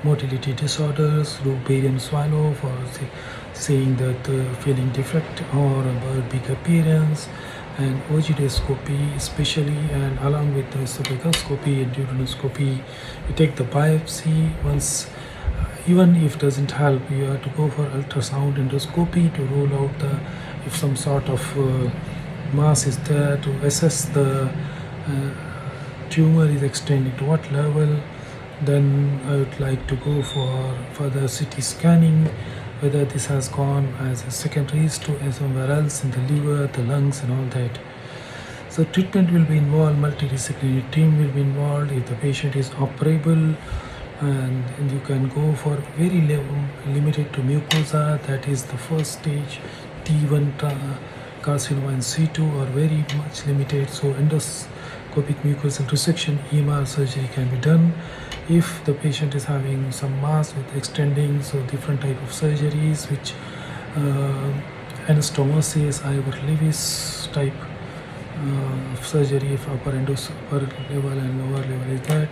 motility disorders, through barium swallow for saying that feeling defect or about big appearance, and ogidoscopy especially, and along with the esophagoscopy and duodenoscopy, you take the biopsy. Once even if doesn't help, you have to go for ultrasound endoscopy to rule out the if some sort of mass is there, to assess the tumor is extending to what level. Then I would like to go for further CT scanning, whether this has gone as a secondaries to somewhere else in the liver, the lungs and all that. So treatment will be involved, multidisciplinary team will be involved if the patient is operable, and you can go for very limited to mucosa, that is the first stage, T1 carcinoma and C2 are very much limited, so endoscopic mucosal resection, EMR surgery can be done. If the patient is having some mass with extending, so different type of surgeries which anastomosis, Ivor Lewis type surgery if upper level and lower level is that.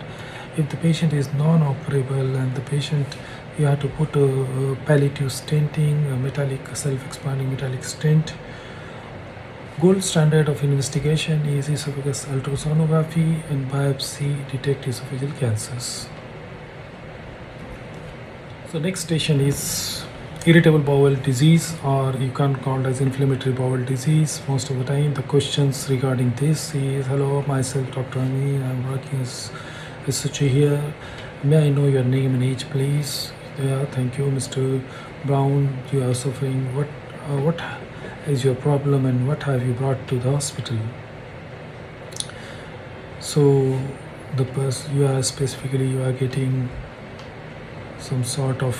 If the patient is non-operable and the patient, you have to put a palliative stenting, a metallic self-expanding metallic stent. Gold standard of investigation is esophagus ultrasonography and biopsy detect esophageal cancers. So next station is irritable bowel disease, or you can call it as inflammatory bowel disease. Most of the time the questions regarding this is, hello, myself Dr. Ami, I'm working as researcher here. May I know your name and age please? Yeah, thank you Mr. Brown. You are suffering. What is your problem and what have you brought to the hospital? So the person you are specifically, you are getting some sort of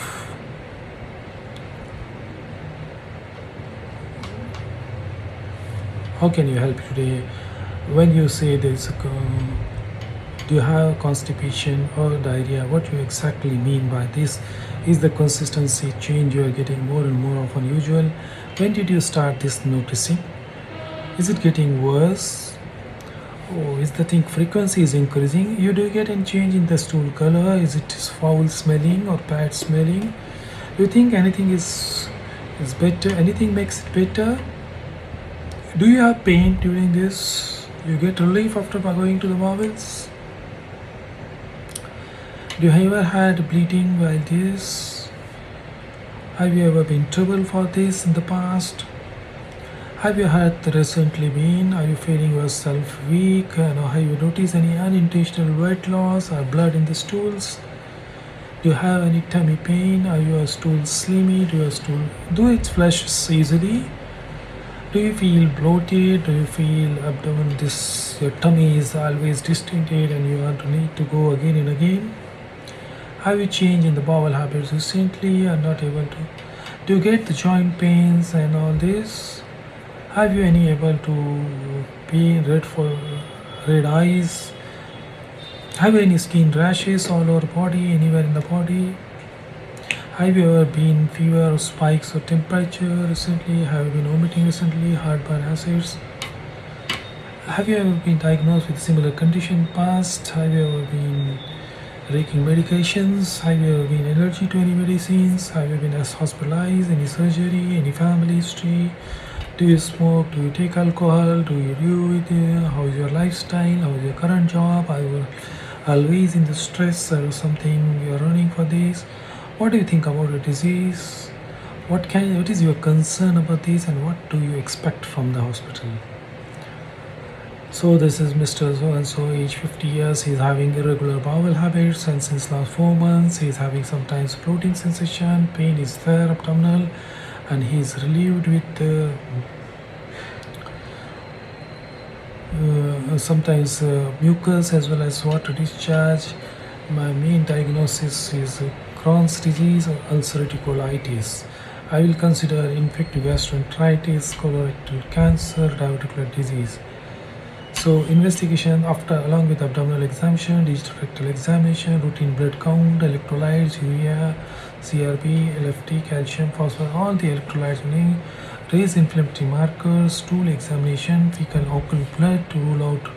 how can you help today? When you say there's a do you have constipation or diarrhea, what you exactly mean by this? Is the consistency change you are getting more and more often usual? When did you start this noticing? Is it getting worse? Or is the thing frequency is increasing? You do get any change in the stool color? Is it foul smelling or bad smelling? Do you think anything is better? Anything makes it better? Do you have pain during this? You get relief after going to the bowels? Do you ever had bleeding while this? Have you ever been trouble for this in the past? Have you had recently been? Are you feeling yourself weak? Have you noticed any unintentional weight loss or blood in the stools? Do you have any tummy pain? Are your stools slimy? Do it flushes easily? Do you feel bloated? Do you feel abdomen your tummy is always distended and you want to need to go again and again? Have you changed in the bowel habits recently or not able to? Do you get the joint pains and all this? Have you any able to be red eyes? Have you any skin rashes all over body, anywhere in the body? Have you ever been fever or spikes or temperature recently? Have you been vomiting recently? Heartburn, acids? Have you ever been diagnosed with similar condition past? Have you ever been taking medications? Have you ever been allergic to any medicines? Have you been hospitalized? Any surgery? Any family history? Do you smoke? Do you take alcohol? Do you do it? How is your lifestyle? How is your current job? Are you always in the stress or something? You are running for this. What do you think about the disease? What is your concern about this, and what do you expect from the hospital? So this is Mr. So and so, age 50 years. He's having irregular bowel habits, and since last 4 months, he's having sometimes floating sensation. Pain is there, abdominal, and he's relieved with sometimes mucus as well as water discharge. My main diagnosis is Crohn's disease or ulcerative colitis. I will consider infective gastroenteritis, colorectal cancer, diverticular disease. So investigation after, along with abdominal examination, digital rectal examination, routine blood count, electrolytes, urea, CRP, LFT, calcium, phosphorus, all the electrolytes, raise inflammatory markers, stool examination, fecal occult blood to rule out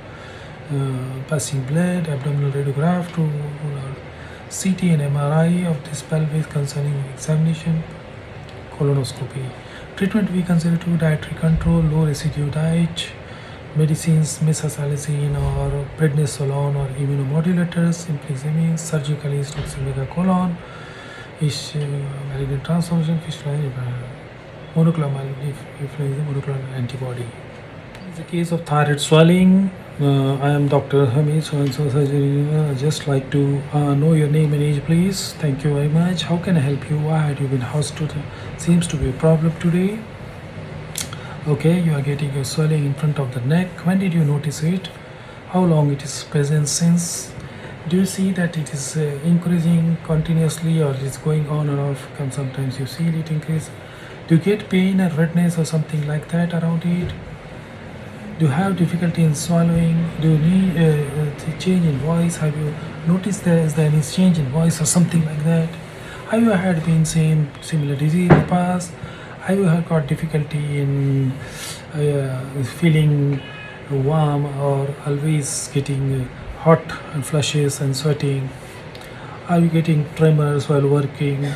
passing blood, abdominal radiograph to rule out CT and MRI of this pelvis concerning examination, colonoscopy. Treatment we consider to dietary control, low residue diet, medicines, mesasalicin or prednisolone or immunomodulators, simplicimine, surgically toxic colon, is malignant transformation, fistula, monoclonal influenza, monoclonal antibody. In the case of thyroid swelling, I am Dr. Hamid, so and so surgery. Just like to know your name and age, please. Thank you very much. How can I help you? Why had you been hospital? Seems to be a problem today. Okay, you are getting a swelling in front of the neck. When did you notice it? How long it is present since? Do you see that it is increasing continuously, or it is going on and off? Sometimes you see it increase. Do you get pain or redness or something like that around it? Do you have difficulty in swallowing? Do you need change in voice? Have you noticed is there any change in voice or something like that? Have you had been similar disease in the past? Have you got difficulty in feeling warm or always getting hot and flushes and sweating? Are you getting tremors while working?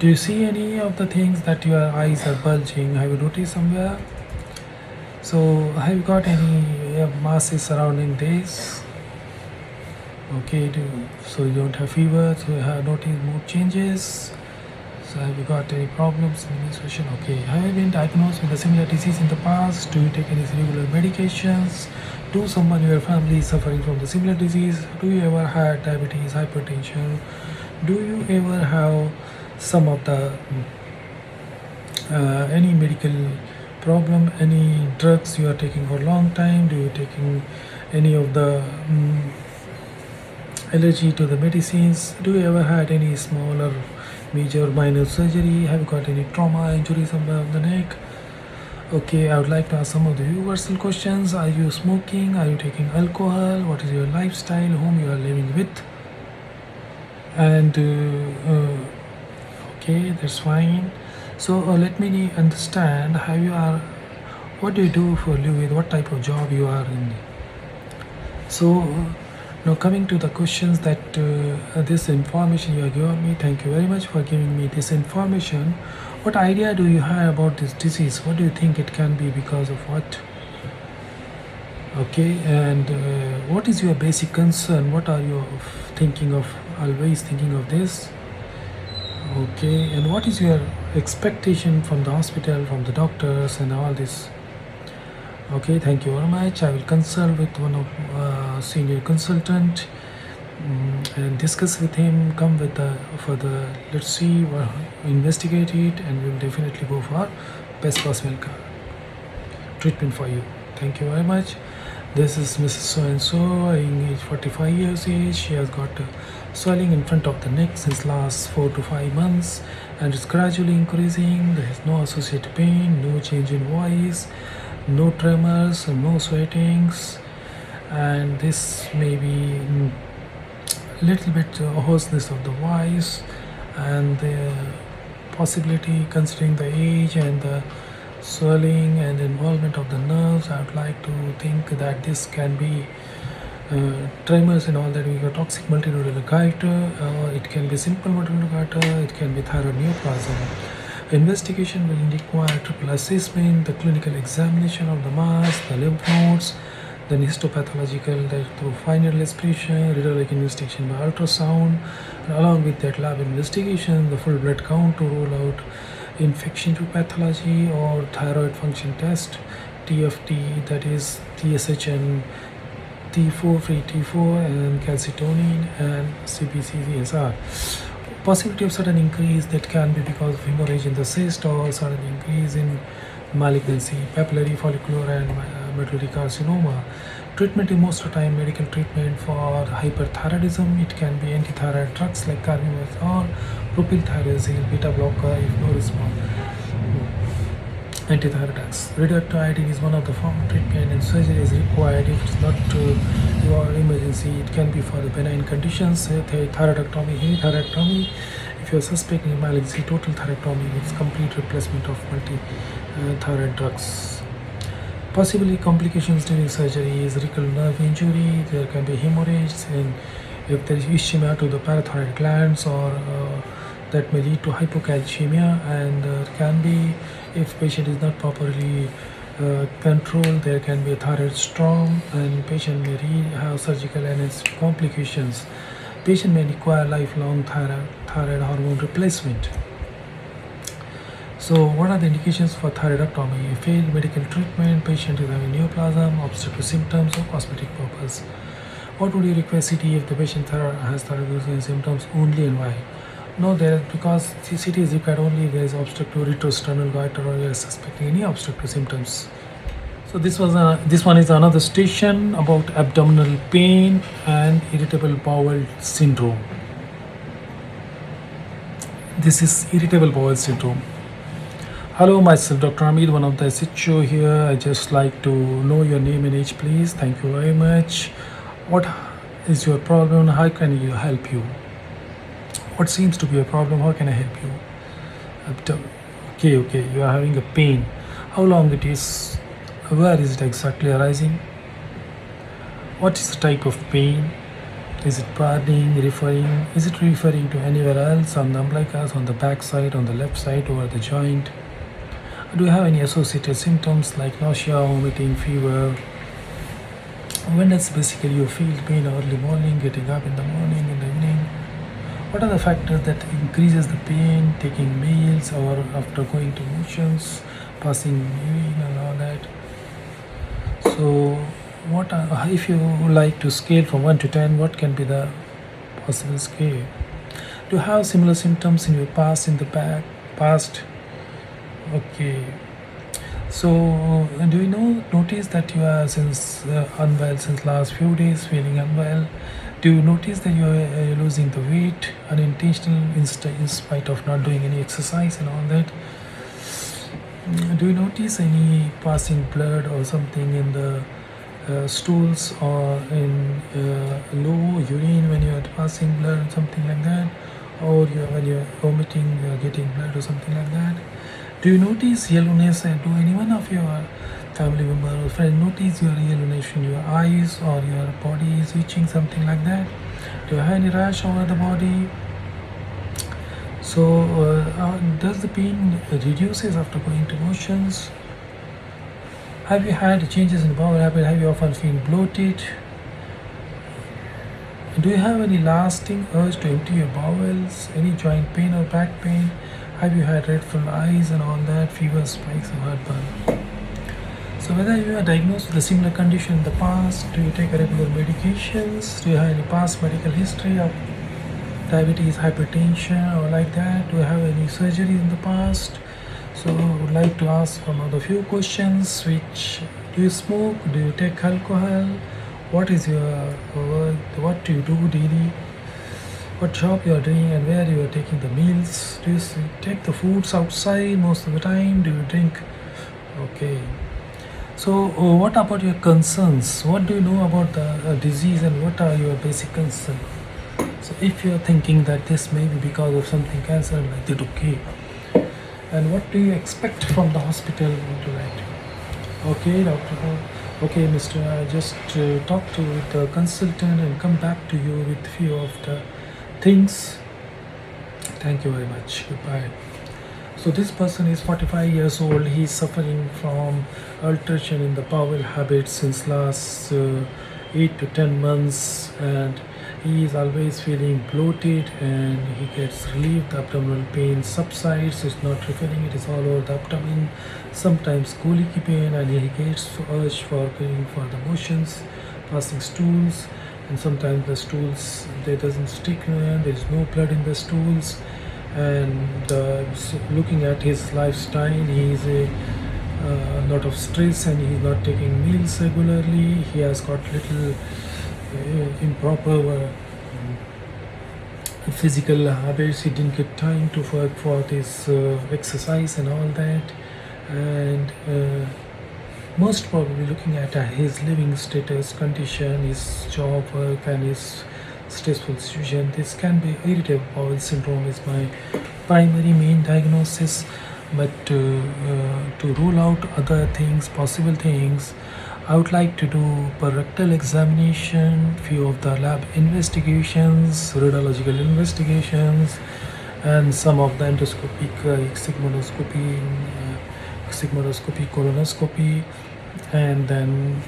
Do you see any of the things that your eyes are bulging? Have you noticed somewhere? So have you got any masses surrounding this? Okay, so you don't have fever, so you have noticed mood changes. So have you got any problems in administration? Okay, have you been diagnosed with a similar disease in the past? Do you take any regular medications? Do someone in your family is suffering from the similar disease? Do you ever had diabetes, hypertension? Do you ever have some of the any medical problem, any drugs you are taking for a long time? Do you taking any of the allergy to the medicines? Do you ever had any small or major or minor surgery? Have you got any trauma, injury somewhere on the neck? Okay, I would like to ask some of the universal questions. Are you smoking? Are you taking alcohol? What is your lifestyle? Whom you are living with? And okay, that's fine. So let me understand how you are. What do you do for living? What type of job you are in? So now coming to the questions that this information you are giving me. Thank you very much for giving me this information. What idea do you have about this disease? What do you think it can be because of what? Okay, and what is your basic concern? What are you thinking of? Always thinking of this? Okay, and what is your expectation from the hospital, from the doctors and all this? Okay, thank you very much. I will consult with one of senior consultant and discuss with him, come with the further, let's see, investigate it, and we will definitely go for best possible treatment for you. Thank you very much. This is Mrs. So-and-so, age 45 years age. She has got swelling in front of the neck since last 4 to 5 months, and it's gradually increasing. There is no associated pain, no change in voice, no tremors, no sweatings, and this may be little bit hoarseness of the voice, and the possibility considering the age and the swelling and involvement of the nerves. I would like to think that this can be tremors and all that. We got toxic multinodular goiter, it can be simple multinodular goiter, it can be thyroid neoplasm. Investigation will require triple assessment, the clinical examination of the mass, the lymph nodes, then histopathological through final aspiration, radiologic investigation by ultrasound, and along with that lab investigation, the full blood count to rule out infection to pathology or thyroid function test, TFT, that is TSH and T4, free T4, and calcitonin and CBCSR. Possibility of sudden increase that can be because of hemorrhage in the cyst or sudden increase in malignancy, papillary follicular and medullary carcinoma. Treatment is most of the time medical treatment for hyperthyroidism. It can be antithyroid drugs like carbidopa or propylthiouracil, beta blocker if no response. Antithyroid drugs. Radioactive is one of the form of treatment and surgery is required if it's not your emergency. It can be for the benign conditions, thyroidectomy, hemithyroidectomy. If you're suspecting malignancy, total thyroidectomy with complete replacement of multi-thyroid drugs. Possibly complications during surgery is rectal nerve injury, there can be hemorrhage, and if there is ischemia to the parathyroid glands, or that may lead to hypocalcemia, and there can be, if patient is not properly controlled, there can be a thyroid storm, and patient may have surgical and its complications. Patient may require lifelong thyroid hormone replacement. So what are the indications for thyroidectomy? Failed medical treatment, patient is having neoplasm, obstructive symptoms, or cosmetic purpose. What would you require CT if the patient has thyroid symptoms only, and why? No, because CT is required only if there is obstructive retrosternal goiter or you are suspecting any obstructive symptoms. So this one is another station about abdominal pain and irritable bowel syndrome. This is irritable bowel syndrome. Hello, myself Dr. Hamid, one of the SHO here. I just like to know your name and age, please. Thank you very much. What is your problem? How can you help you? What seems to be a problem? How can I help you? Okay, you are having a pain. How long it is? Where is it exactly arising? What is the type of pain? Is it burning, is it referring to anywhere else on the umbilicus, on the back side, on the left side, over the joint? Do you have any associated symptoms like nausea, vomiting, fever? When does basically you feel pain? Early morning, getting up in the morning, in the evening? What are the factors that increases the pain? Taking meals or after going to motions, passing urine and all that. So if you like to scale from 1 to 10, what can be the possible scale? Do you have similar symptoms in your past, in the past? Okay. So do you notice that you are unwell since last few days, feeling unwell? Do you notice that you are losing the weight unintentional in spite of not doing any exercise and all that? Do you notice any passing blood or something in the stools or in low urine when you are passing blood, something like that? Or when you are vomiting, you are getting blood or something like that? Do you notice yellowness, and do any one of your family member or friend notice your yellowness in your eyes or your body is itching, something like that? Do you have any rash over the body? So does the pain reduces after going to motions? Have you had changes in bowel habit? Have you often feel bloated? Do you have any lasting urge to empty your bowels? Any joint pain or back pain? Have you had red full eyes and all that? Fever, spikes, or heartburn? So whether you are diagnosed with a similar condition in the past, do you take regular medications? Do you have any past medical history of diabetes, hypertension, or like that? Do you have any surgery in the past? So I would like to ask some of the few questions. Which do you smoke? Do you take alcohol? What is your work? What do you do daily? What job you are doing and where you are taking the meals? Do you take the foods outside most of the time? Do you drink? Okay. So what about your concerns? What do you know about the disease and what are your basic concerns? So if you are thinking that this may be because of something cancer, like that, okay. And what do you expect from the hospital? Would you like to? Okay, doctor. Okay, mister, I just talk to the consultant and come back to you with few of the things. Thank you very much. Goodbye. So this person is 45 years old. He is suffering from alteration in the bowel habit since last 8 to 10 months, and He is always feeling bloated and he gets relief. The abdominal pain subsides. It's not referring, it is all over the abdomen. Sometimes colicky pain, and he gets urge for going for the motions, passing stools, and sometimes the stools they doesn't stick, there is no blood in the stools. And looking at his lifestyle, he is a lot of stress and he's not taking meals regularly. He has got little improper physical habits. He didn't get time to work for this exercise and all that. And most probably looking at his living status, condition, his job work, and his stressful situation, this can be irritable bowel syndrome is my primary main diagnosis. But to rule out other things, possible things, I would like to do per rectal examination, few of the lab investigations, radiological investigations, and some of the endoscopic sigmoidoscopy, colonoscopy, and then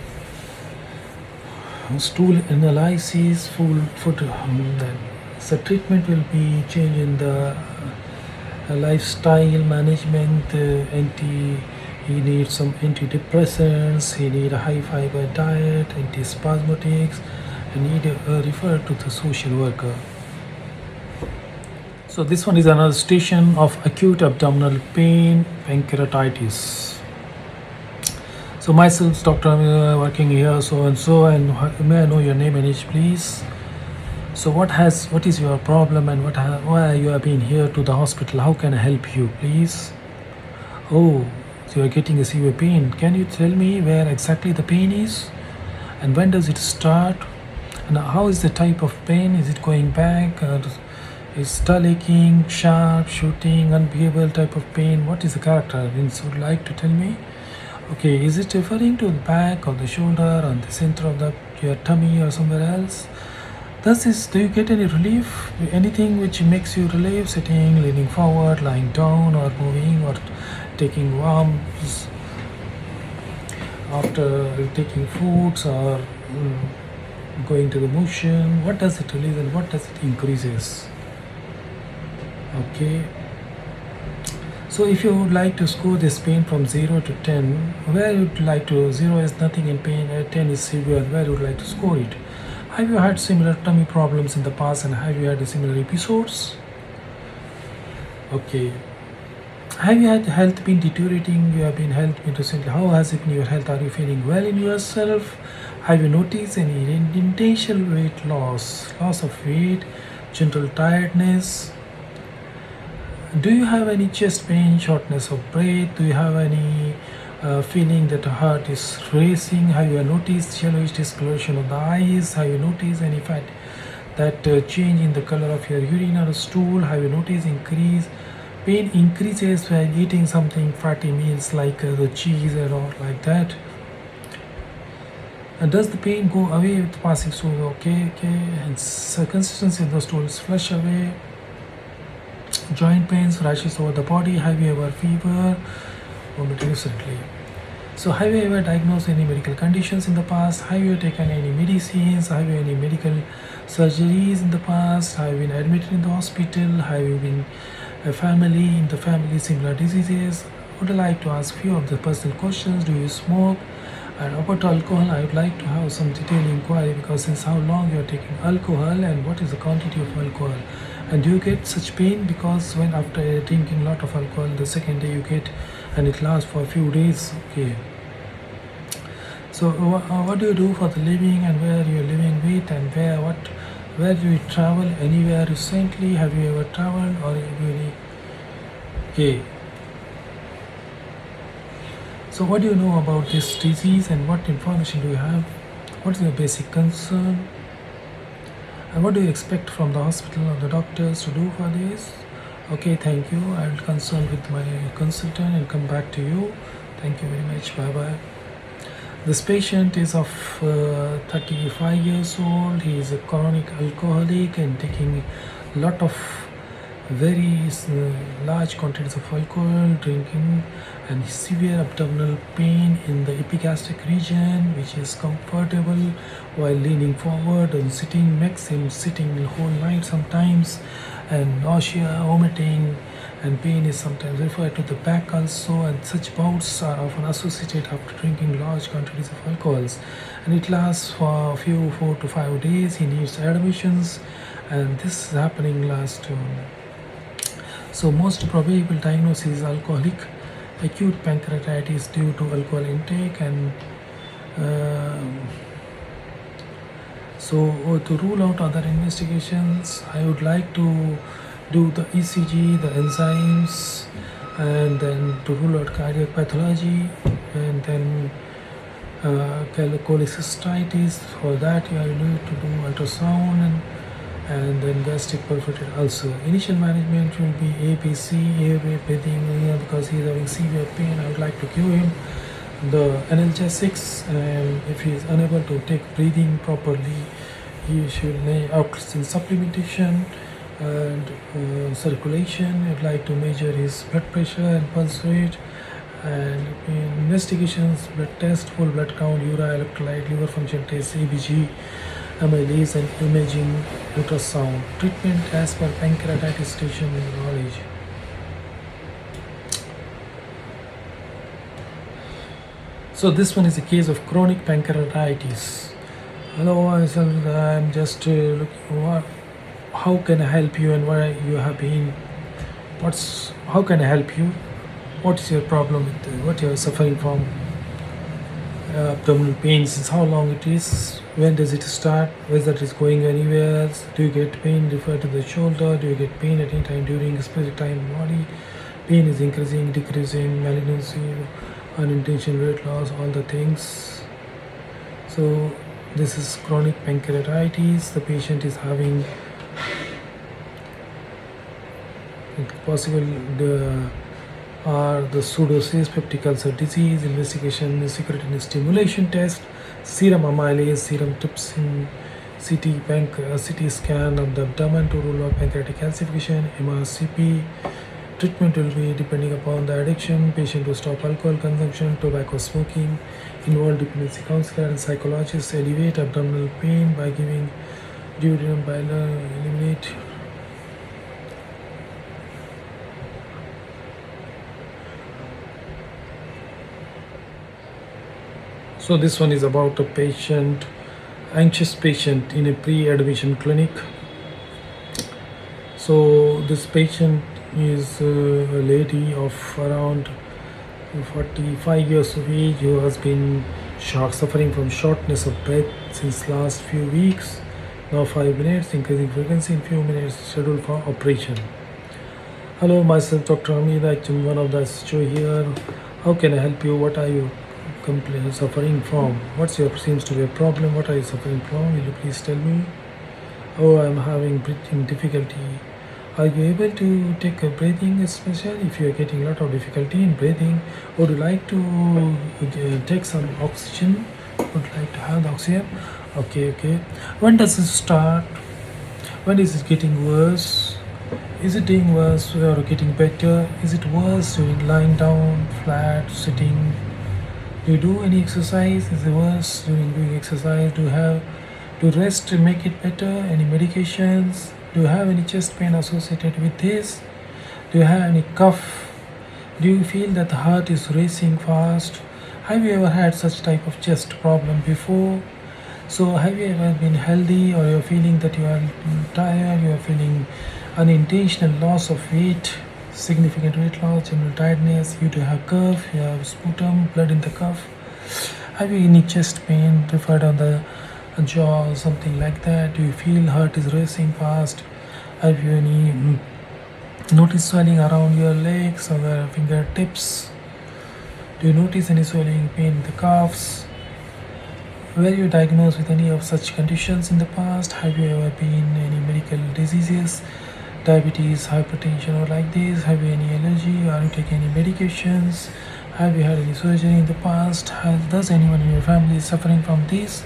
stool analysis, full food. Then so treatment will be change in the lifestyle management. He needs some antidepressants. He need a high fiber diet, antispasmodics, and need refer to the social worker. So this one is another station of acute abdominal pain, pancreatitis. So myself, Doctor, working here, so and so, and may I know your name and age, please? So what is your problem, and why you have been here to the hospital? How can I help you, please? Oh, so you are getting a severe pain. Can you tell me where exactly the pain is, and when does it start, and how is the type of pain? Is it going back? Is skull aching, sharp, shooting, unbearable type of pain? What is the character? Vince would like to tell me. Okay, is it referring to the back of the shoulder, or the center of your tummy, or somewhere else? Do you get any relief? Anything which makes you relief? Sitting, leaning forward, lying down, or moving, or taking warms after taking foods, or going to the motion? What does it release and what does it increases? Okay. So if you would like to score this pain from 0 to 10, where you would like to, 0 is nothing in pain, 10 is severe, where you would like to score it? Have you had similar tummy problems in the past, and have you had similar episodes? Okay. Have you had health been deteriorating? You have been health been recently. How has it been your health? Are you feeling well in yourself? Have you noticed any intentional weight loss of weight, general tiredness? Do you have any chest pain, shortness of breath? Do you have any feeling that the heart is racing? Have you noticed yellowish discoloration of the eyes? Have you noticed any fat that change in the color of your urine or stool? Have you noticed pain increases while eating something fatty meals like the cheese or like that? And does the pain go away with passing stool? Okay. And consistency of the stool is flush away. Joint pains, rashes over the body. Have you ever fever? Recently. So have you ever diagnosed any medical conditions in the past? Have you taken any medicines? Have you any medical surgeries in the past? Have you been admitted in the hospital? Have you been a family in the family similar diseases? Would I like to ask few of the personal questions? Do you smoke? And about alcohol, I would like to have some detailed inquiry, because since how long you are taking alcohol, and what is the quantity of alcohol? And do you get such pain because when after drinking a lot of alcohol, the second day you get, and it lasts for a few days? Okay. So what do you do for the living, and where you are living with, and where do you travel? Anywhere recently? Have you ever traveled, or really? Okay. So what do you know about this disease, and what information do you have? What is your basic concern? And what do you expect from the hospital or the doctors to do for this? Okay, thank you. I will consult with my consultant and come back to you. Thank you very much. Bye-bye. This patient is of 35 years old. He is a chronic alcoholic and taking a lot of very large quantities of alcohol drinking, and severe abdominal pain in the epigastric region, which is comfortable while leaning forward and sitting, makes him sitting the whole night sometimes, and nausea, vomiting, and pain is sometimes referred to the back also, and such bouts are often associated after drinking large quantities of alcohols, and it lasts for a few 4 to 5 days. He needs admissions, and this is happening last so most probable diagnosis is alcoholic acute pancreatitis due to alcohol intake, and to rule out other investigations, I would like to do the ECG, the enzymes, and then to rule out cardiac pathology, and then cholecystitis. For that, you need to do ultrasound, and then gastric perforated ulcer. Initial management will be ABC, airway, breathing, because he is having severe pain. I would like to give him the analgesics, and if he is unable to take breathing properly, he should lay oxygen supplementation and circulation. I'd like to measure his blood pressure and pulse rate, and investigations, blood test, full blood count, urea electrolyte, liver function test, ABG, amylase, and imaging ultrasound. Treatment as per pancreatitis station knowledge. So this one is a case of chronic pancreatitis. Hello, I'm just looking. How can I help you, and why you have been? How can I help you? What is your problem with what you are suffering from? Abdominal pain. Since how long it is? When does it start? Whether it is going anywhere? Do you get pain referred to the shoulder? Do you get pain at any time during a specific time in the body? Pain is increasing, decreasing, malignancy, unintentional weight loss, all the things. So this is chronic pancreatitis. The patient is having possible the pseudocyst peptic ulcer disease. Investigation is secretin stimulation test, serum amylase, serum trypsin, CT scan of the abdomen to rule out pancreatic calcification, MRCP. Treatment will be depending upon the addiction. Patient will stop alcohol consumption, tobacco smoking, involve dependency counselor and psychologist, alleviate abdominal pain by giving duodenum bilateral, eliminate So this one is about a patient, anxious patient in a pre-admission clinic. So this patient is a lady of around 45 years of age who has been suffering from shortness of breath since last few weeks. Now 5 minutes, increasing frequency in few minutes, scheduled for operation. Hello, myself Dr. Hamid, I'm one of the show here. How can I help you? What are you suffering from? What's your seems to be a problem? What are you suffering from? Will you please tell me? Oh, I'm having breathing difficulty. Are you able to take a breathing, especially if you are getting a lot of difficulty in breathing? Would you like to take some oxygen? Would you like to have the oxygen? Okay. When does it start? When is it getting worse? Is it getting worse or getting better? Is it worse during lying down, flat, sitting? Do you do any exercise? Is it worse during doing exercise? Do you have to rest to make it better? Any medications? Do you have any chest pain associated with this? Do you have any cough? Do you feel that the heart is racing fast? Have you ever had such type of chest problem before? So have you ever been healthy, or you're feeling that you are tired, you're feeling unintentional loss of weight, significant weight loss, general tiredness, you do have cough, you have sputum, blood in the cough? Have you any chest pain referred on the jaw or something like that? Do you feel heart is racing fast? Have you any notice swelling around your legs or the fingertips? Do you notice any swelling, pain in the calves? Were you diagnosed with any of such conditions in the past? Have you ever been any medical diseases, diabetes, hypertension, or like this? Have you any allergy? Are you taking any medications? Have you had any surgery in the past? Does anyone in your family is suffering from this?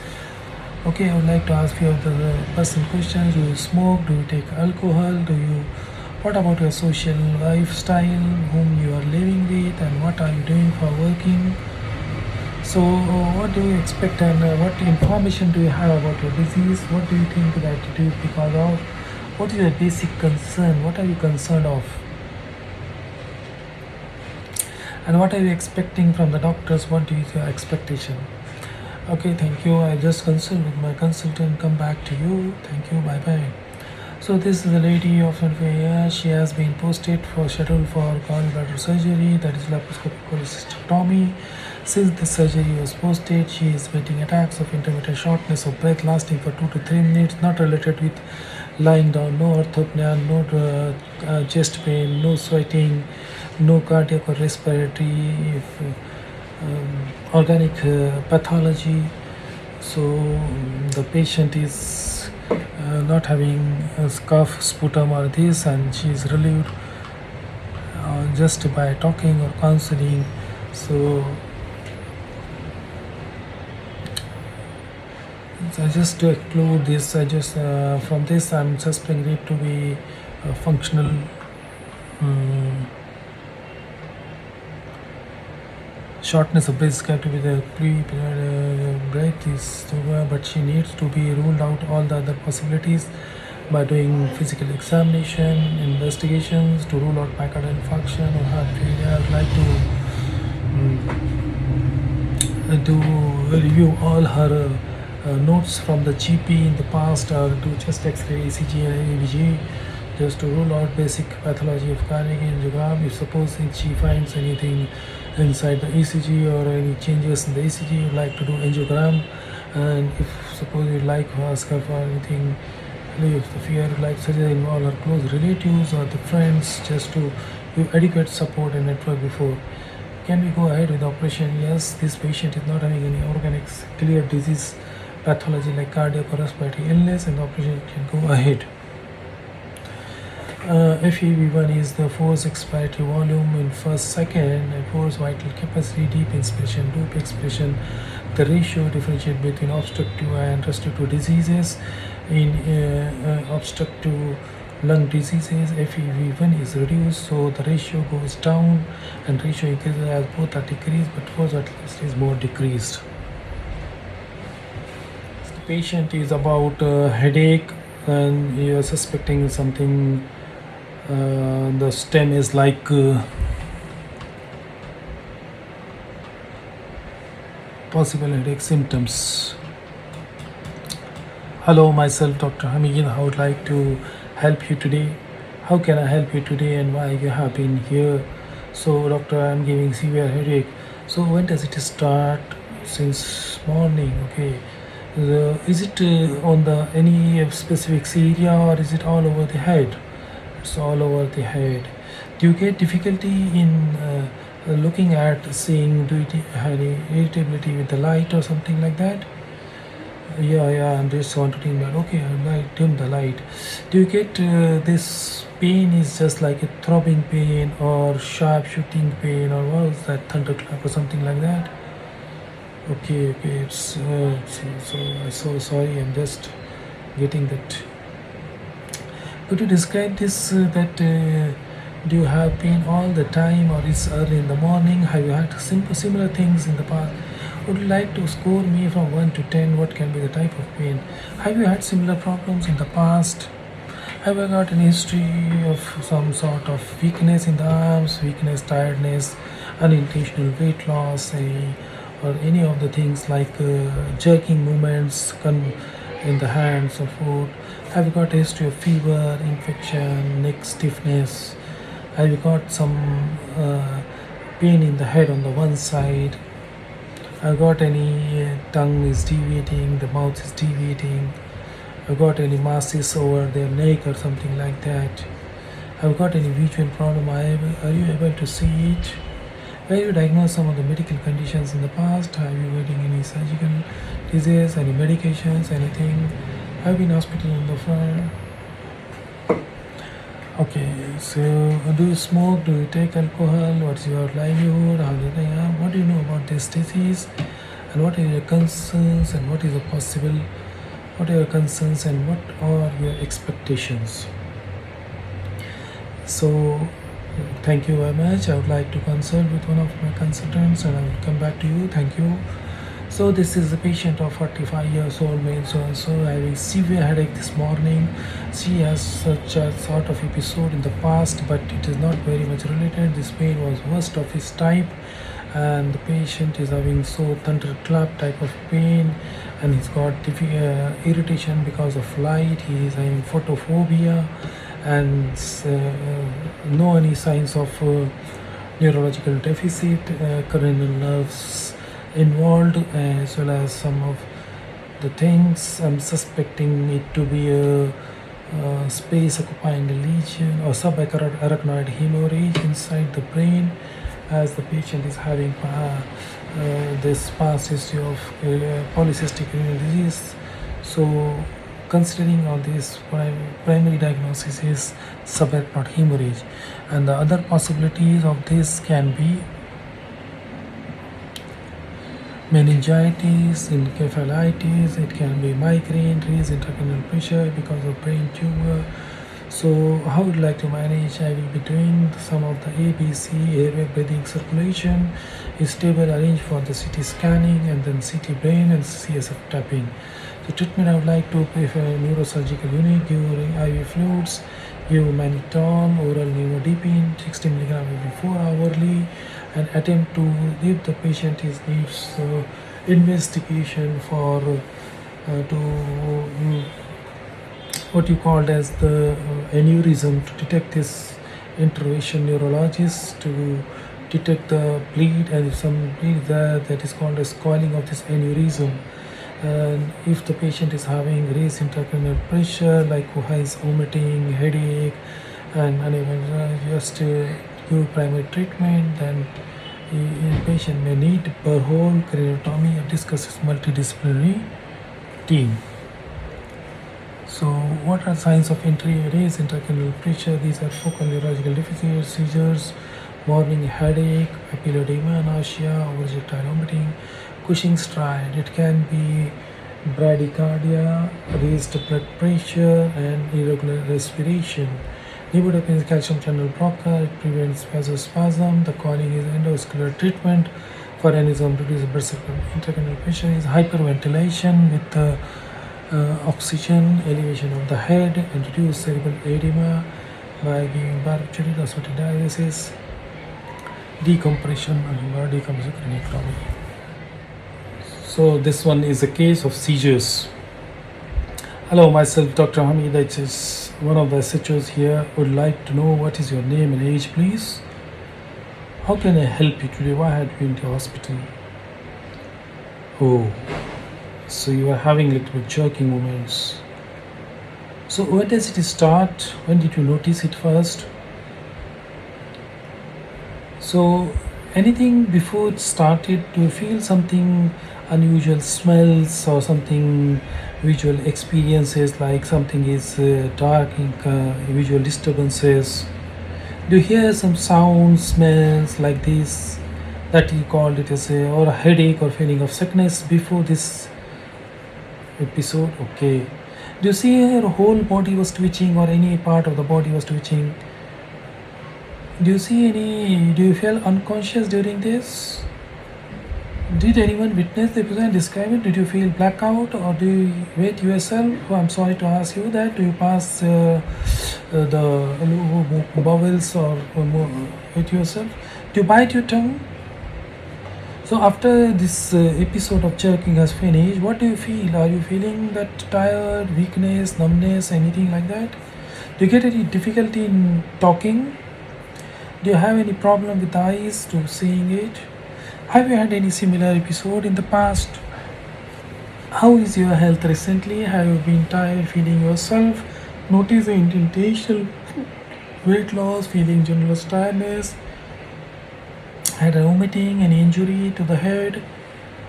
Okay, I would like to ask you the personal questions. Do you smoke? Do you take alcohol? Do you What about your social lifestyle, whom you are living with, and what are you doing for working? So, what do you expect, and what information do you have about your disease? What do you think that it is because of? What is your basic concern? What are you concerned of? And what are you expecting from the doctors? What is your expectation? Okay, thank you. I just consult with my consultant. Come back to you. Thank you. Bye bye. So this is a lady of 25 years. She has been posted for schedule for gallbladder surgery, that is laparoscopic cholecystectomy. Since the surgery was posted, she is getting attacks of intermittent shortness of breath lasting for 2 to 3 minutes, not related with lying down, no orthopnea, no chest pain, no sweating, no cardiac or respiratory organic pathology. So the patient is not having a cough, sputum or this, and she is relieved just by talking or counseling. So just to exclude this, I just from this I'm suspecting it to be functional shortness of breath kept with a breath is but she needs to be ruled out all the other possibilities by doing physical examination, investigations to rule out myocardial infarction or heart failure. I'd like to review all her notes from the GP in the past, or do chest X-ray, ECG and EVG, just to rule out basic pathology of cardiac angiogram. If supposing she finds anything inside the ECG or any changes in the ECG, you'd like to do angiogram. And if suppose you'd like to ask her for anything, if the fear like surgery involve her close relatives or the friends, just to give adequate support and network before. Can we go ahead with the operation? Yes, this patient is not having any organic clear disease pathology like cardiac or respiratory illness, and the operation can go ahead. FEV1 is the force expiratory volume in first second, and force vital capacity, deep inspiration, loop expiration. The ratio differentiate between obstructive and restrictive diseases. In obstructive lung diseases, FEV1 is reduced, so the ratio goes down, and ratio increases as both are decreased, but force vital capacity is more decreased. The patient is about headache, and you are suspecting something. The stem is like possible headache symptoms. Hello, myself Dr. Hamid. I would like to help you today. How can I help you today, and why you have been here? So doctor, I'm giving severe headache. So when does it start? Since morning. Okay. Is it on the any specific area, or is it all over the head? It's all over the head. Do you get difficulty in looking at seeing? Do you have any irritability with the light or something like that? Yeah, I'm just wondering that. Okay, I might dim the light. Do you get this pain is just like a throbbing pain or sharp shooting pain, or what was that, thunderclap or something like that? Okay, it's so sorry. I'm just getting that. Could you describe this? Do you have pain all the time, or it's early in the morning? Have you had similar things in the past? Would you like to score me from 1 to 10? What can be the type of pain? Have you had similar problems in the past? Have you got an history of some sort of weakness in the arms, weakness, tiredness, unintentional weight loss, or any of the things like jerking movements in the hands or foot? Have you got a history of fever, infection, neck stiffness? Have you got some pain in the head on the one side? Have you got any tongue is deviating, the mouth is deviating? Have you got any masses over their neck or something like that? Have you got any visual problem? Are you able to see it? Were you diagnosed some of the medical conditions in the past? Have you getting any surgical disease, any medications, anything? Have you been hospital in the front? Okay, so do you smoke? Do you take alcohol? What's your livelihood? What do you know about this disease? And what are your concerns? And what is the possible? What are your concerns? And what are your expectations? So thank you very much. I would like to consult with one of my consultants and I will come back to you. Thank you. So this is a patient of 45 years old, male so having severe headache this morning. She has such a sort of episode in the past, but it is not very much related. This pain was worst of its type, and the patient is having so thunderclap type of pain, and he's got irritation because of light. He is having photophobia, and no any signs of neurological deficit, cranial nerves involved, as well as some of the things. I'm suspecting it to be a space occupying lesion or subarachnoid hemorrhage inside the brain, as the patient is having this past history of polycystic renal disease. So considering all this, primary diagnosis is subarachnoid hemorrhage, and the other possibilities of this can be meningitis, encephalitis, it can be migraine, raised intracranial pressure because of brain tumor. So how would you like to manage? I will be doing some of the ABC, airway, breathing, circulation, is stable, arranged for the CT scanning, and then CT brain and CSF tapping. So treatment, I would like to prefer neurosurgical unit, give IV fluids, give mannitol, oral nimodipine, 60 mg every 4 hourly, and attempt to give the patient his needs investigation for to what you called as the aneurysm, to detect this intervention neurologist to detect the bleed, and if some bleed there, that is called as coiling of this aneurysm. And if the patient is having raised intracranial pressure, like who has vomiting, headache, and unable just give primary treatment, then the patient may need per whole craniotomy and discuss this multidisciplinary team. So what are signs of raised intracranial pressure? These are focal neurological deficits, seizures, morning headache, papilledema, nausea, projectile vomiting, Cushing's stride. It can be bradycardia, raised blood pressure, and irregular respiration. Nimodipine is calcium channel blocker. It prevents vasospasm. The calling is endovascular treatment for aneurysm, reduce blood intracranial pressure is hyperventilation with oxygen, elevation of the head, and reduce cerebral edema by giving barbiturated osmotic diuresis, decompression, and decompression craniotomy. So this one is a case of seizures. Hello, myself Dr. Hamid. That is one of the SHOs here. Would like to know what is your name and age, please. How can I help you today? Why had you been to hospital? Oh, so you are having little bit jerking movements. So when does it start? When did you notice it first? So anything before it started, do you feel something unusual smells or something visual experiences, like something is dark, visual disturbances? Do you hear some sounds, smells like this, that you called it as or a headache or feeling of sickness before this episode? Okay. Do you see your whole body was twitching or any part of the body was twitching? Do you feel unconscious during this? Did anyone witness the episode and describe it? Did you feel blackout, or do you wait yourself? Oh, I'm sorry to ask you that. Do you pass the bowels or wait yourself? Do you bite your tongue? So after this episode of jerking has finished, what do you feel? Are you feeling that tired, weakness, numbness, anything like that? Do you get any difficulty in talking? Do you have any problem with eyes to seeing it? Have you had any similar episode in the past? How is your health recently? Have you been tired feeling yourself? Notice the indentation, weight loss, feeling general tiredness? Had a vomiting, any injury to the head,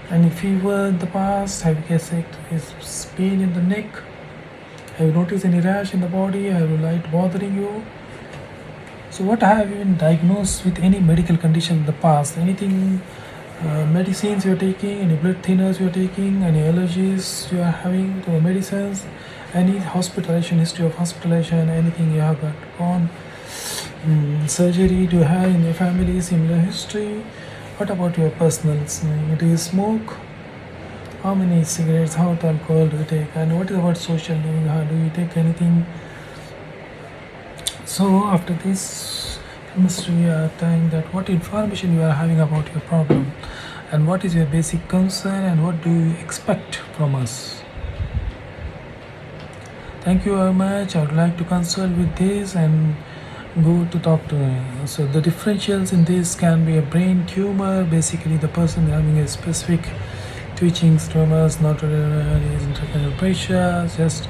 any fever in the past? Have you guessed is pain in the neck? Have you noticed any rash in the body? Have you light bothering you? So what have you been diagnosed with any medical condition in the past? Anything, medicines you are taking, any blood thinners you are taking, any allergies you are having to the medicines, any hospitalization, history of hospitalization, anything you have got gone? Surgery? Do you have in your family similar history? What about your personal? Do you smoke? How many cigarettes? How much alcohol do you take? And what is about social living? How do you take anything? So after this chemistry, we are telling that what information you are having about your problem, and what is your basic concern, and what do you expect from us. Thank you very much. I would like to consult with this and go to doctor. So the differentials in this can be a brain tumor, basically the person having a specific twitchings, tremors, not intracranial pressure. Just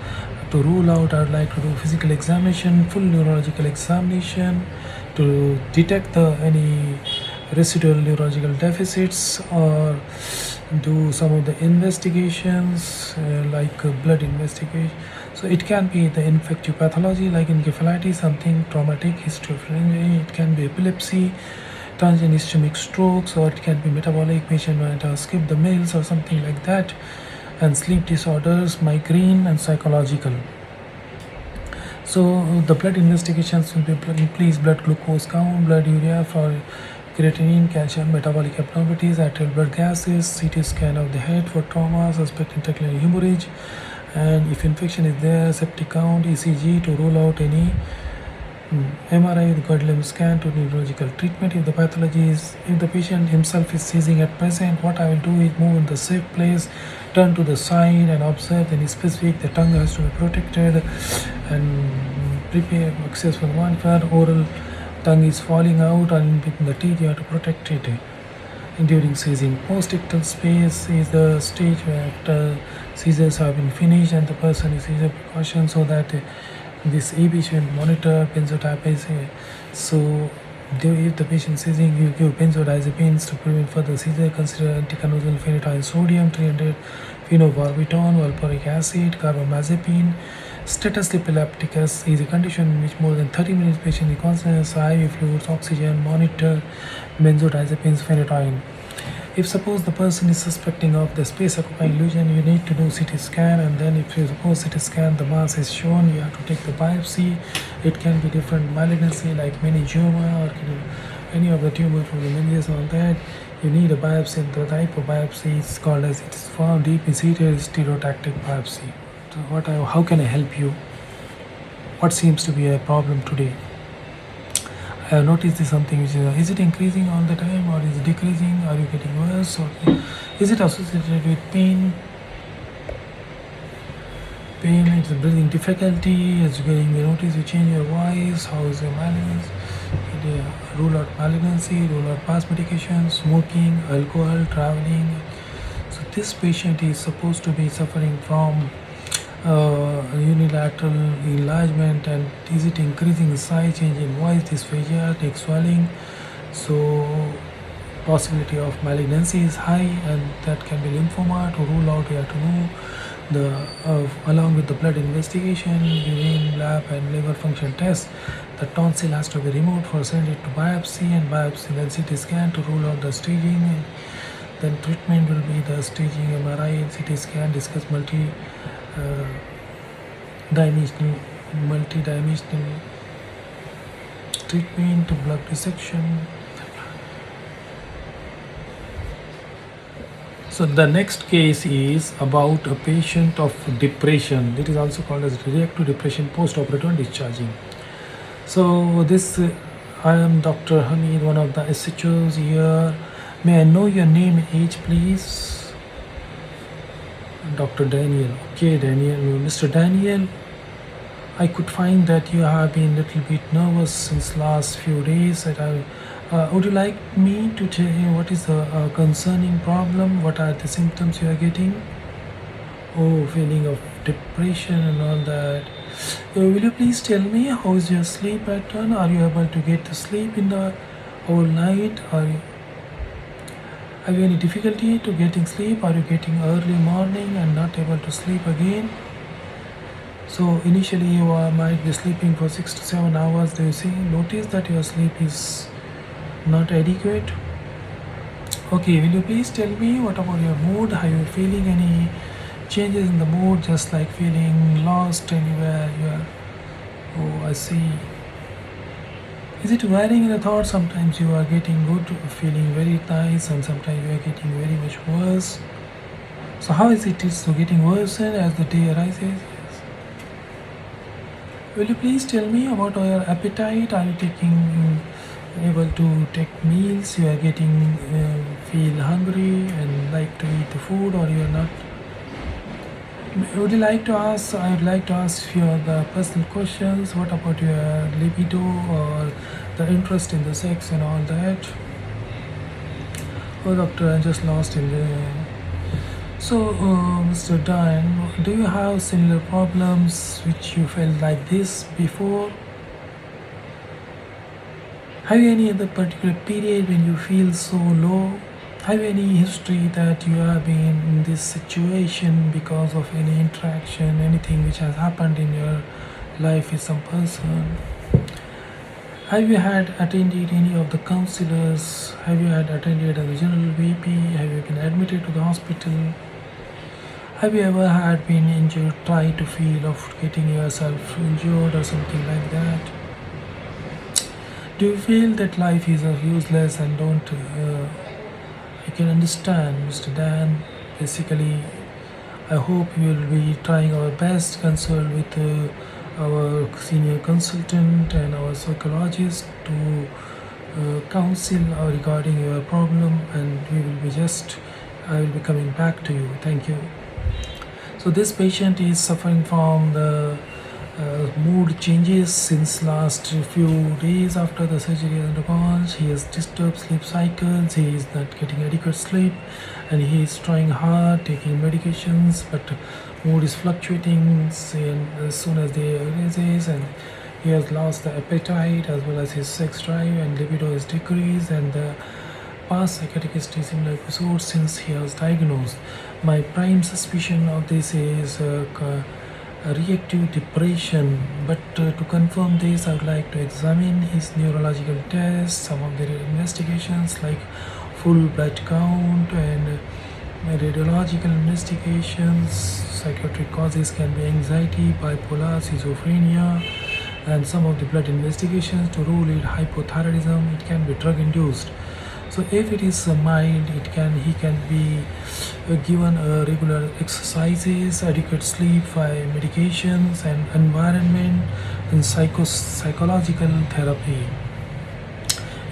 to rule out, I would like to do physical examination, full neurological examination to detect any residual neurological deficits, or do some of the investigations like blood investigation. So it can be the infective pathology like encephalitis, something traumatic, history of injury. It can be epilepsy, transient ischemic strokes, or it can be metabolic, patient might skip the meals or something like that, and sleep disorders, migraine, and psychological. So the blood investigations will be increased blood glucose count, blood urea for creatinine, calcium, metabolic abnormalities, arterial blood gases, CT scan of the head for trauma, suspect intracranial hemorrhage, and if infection is there, septic count, ECG to rule out any MRI with gadolinium scan to neurological treatment. If the pathology is, if the patient himself is seizing at present, what I will do is move in the safe place, turn to the side and observe any specific. The tongue has to be protected and prepare access for the monitor. Oral tongue is falling out and between the teeth, you have to protect it. During seizing, post-ictal space is the stage where after seizures have been finished and the person is seizure precaution, so that this AB should monitor benzodiazepines. So if the patient is seizing, you give benzodiazepines to prevent further seizure. Consider anticonvulsant phenytoin sodium, 300 phenobarbital, valproic acid, carbamazepine. Status epilepticus is a condition in which more than 30 minutes patient is conscious, IV fluids, oxygen, monitor, benzodiazepines, phenytoin. If suppose the person is suspecting of the space occupying lesion, you need to do CT scan, and then if you suppose CT scan the mass is shown, you have to take the biopsy. It can be different malignancy like meningioma or any of the tumor from the meninges on that. You need a biopsy. The type of biopsy is called as, it is found deep insider stereotactic biopsy. So how can I help you? What seems to be a problem today? I have noticed this something which is it increasing all the time, or is it decreasing? Are you getting worse, or is it associated with pain? It's breathing difficulty. It's getting you notice you change your voice. How is your malignancy? Rule out malignancy, rule out past medication, smoking, alcohol, traveling. So this patient is supposed to be suffering from unilateral enlargement, and is it increasing in size, change in voice, dysphagia, neck swelling? So possibility of malignancy is high, and that can be lymphoma. To rule out, you have to know along with the blood investigation, urine lab and liver function test, the tonsil has to be removed for send it to biopsy, and biopsy then CT scan to rule out the staging, and then treatment will be the staging, MRI and CT scan, discuss multi-dimensional treatment to blood dissection. So the next case is about a patient of depression. It is also called as reactive depression post-operative discharging. So this, I am Dr. Hamid, one of the SHOs here. May I know your name and age, please? Dr. Daniel. Okay, Daniel. Mr. Daniel, I could find that you have been a little bit nervous since last few days. Would you like me to tell you what is the concerning problem? What are the symptoms you are getting? Oh, feeling of depression and all that. Will you please tell me how is your sleep pattern? Are you able to get to sleep in the whole night? Have you any difficulty to getting sleep? Are you getting early morning and not able to sleep again? So initially you might be sleeping for 6 to 7 hours. Do you notice that your sleep is not adequate? Okay, will you please tell me what about your mood? Are you feeling any changes in the mood, just like feeling lost anywhere? Oh, I see. Is it varying in the thought? Sometimes you are getting good, feeling very nice, and sometimes you are getting very much worse. So how is it is getting worse as the day arises? Yes. Will you please tell me about your appetite? Are you taking able to take meals? You are getting feel hungry and like to eat the food, or you are not? Would you like to ask? I would like to ask you the personal questions. What about your libido or the interest in the sex and all that? Oh, doctor, I just lost in the. So, Mr. Dan, do you have similar problems which you felt like this before? Have you any other particular period when you feel so low? Have you any history that you have been in this situation because of any interaction, anything which has happened in your life with some person? Have you had attended any of the counselors? Have you had attended a general VP? Have you been admitted to the hospital? Have you ever had been injured, try to feel of getting yourself injured or something like that? Do you feel that life is useless and don't? I can understand, Mr. Dan. Basically, I hope you will be trying our best, consult with our senior consultant and our psychologist to counsel regarding your problem, and we will be just. I will be coming back to you. Thank you. So this patient is suffering from the mood changes since last few days after the surgery has undergone. He has disturbed sleep cycles, he is not getting adequate sleep, and he is trying hard, taking medications, but mood is fluctuating as soon as day arises, and he has lost the appetite as well as his sex drive, and libido is decreased, and the past psychotic history similar episodes since he was diagnosed. My prime suspicion of this is reactive depression, but to confirm this I would like to examine his neurological tests, some of the investigations like full blood count and radiological investigations. Psychiatric causes can be anxiety, bipolar, schizophrenia, and some of the blood investigations to rule it hypothyroidism. It can be drug induced. So if it is mild, he can be given regular exercises, adequate sleep, by medications, and environment, and psychological therapy.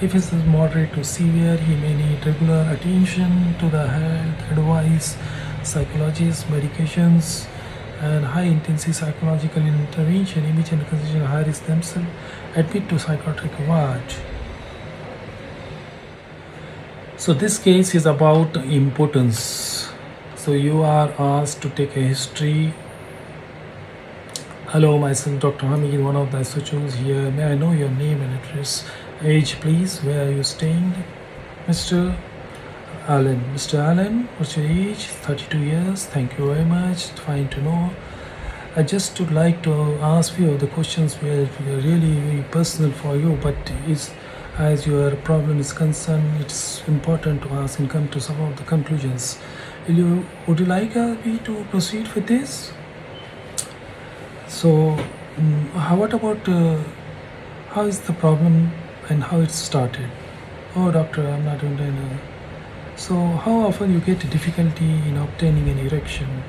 If it is moderate to severe, he may need regular attention to the health advice, psychologists, medications, and high-intensity psychological intervention. Immediate consideration high risk themselves admit to psychiatric ward. So this case is about impotence. So you are asked to take a history. Hello, myself Dr. Hamid, one of the SHOs here. May I know your name and address? Age, please. Where are you staying? Mr. Allen. Mr. Allen, what's your age? 32 years. Thank you very much. Fine to know. I just would like to ask you the questions were really very personal for you, but as your problem is concerned, it's important to ask and come to some of the conclusions. Would you like me to proceed with this? So, what about how is the problem and how it started? Oh, doctor, I'm not going to know. So, how often you get difficulty in obtaining an erection?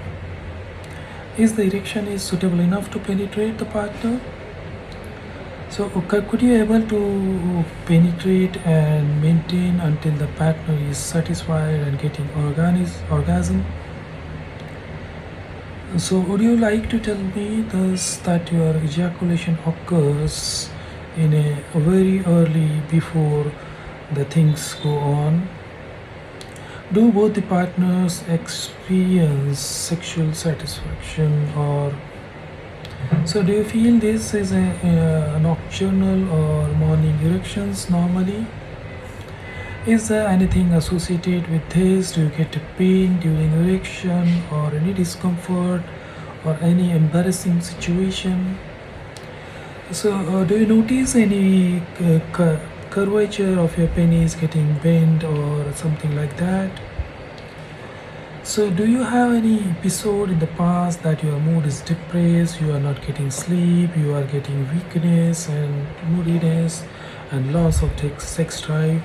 Is the erection is suitable enough to penetrate the partner? So could you able to penetrate and maintain until the partner is satisfied and getting orgasm? So would you like to tell me thus that your ejaculation occurs in a very early before the things go on? Do both the partners experience sexual satisfaction, or so do you feel this is a nocturnal or morning erections normally? Is there anything associated with this? Do you get pain during erection or any discomfort or any embarrassing situation? So do you notice any curvature of your penis getting bent or something like that? So do you have any episode in the past that your mood is depressed, you are not getting sleep, you are getting weakness and moodiness, and loss of sex drive.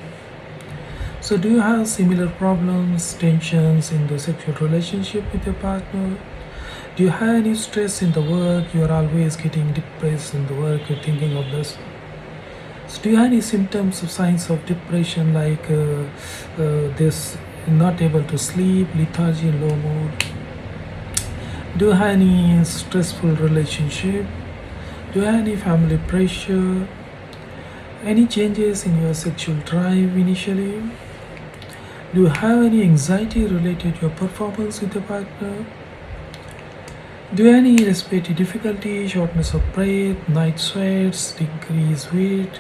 So, do you have similar problems, tensions in the sexual relationship with your partner? Do you have any stress in the work? You are always getting depressed in the work, you're thinking of this. So do you have any symptoms or signs of depression like this, not able to sleep, lethargy, low mood? Do you have any stressful relationship? Do you have any family pressure? Any changes in your sexual drive initially? Do you have any anxiety related to your performance with your partner? Do you have any respiratory difficulty, shortness of breath, night sweats, decreased weight,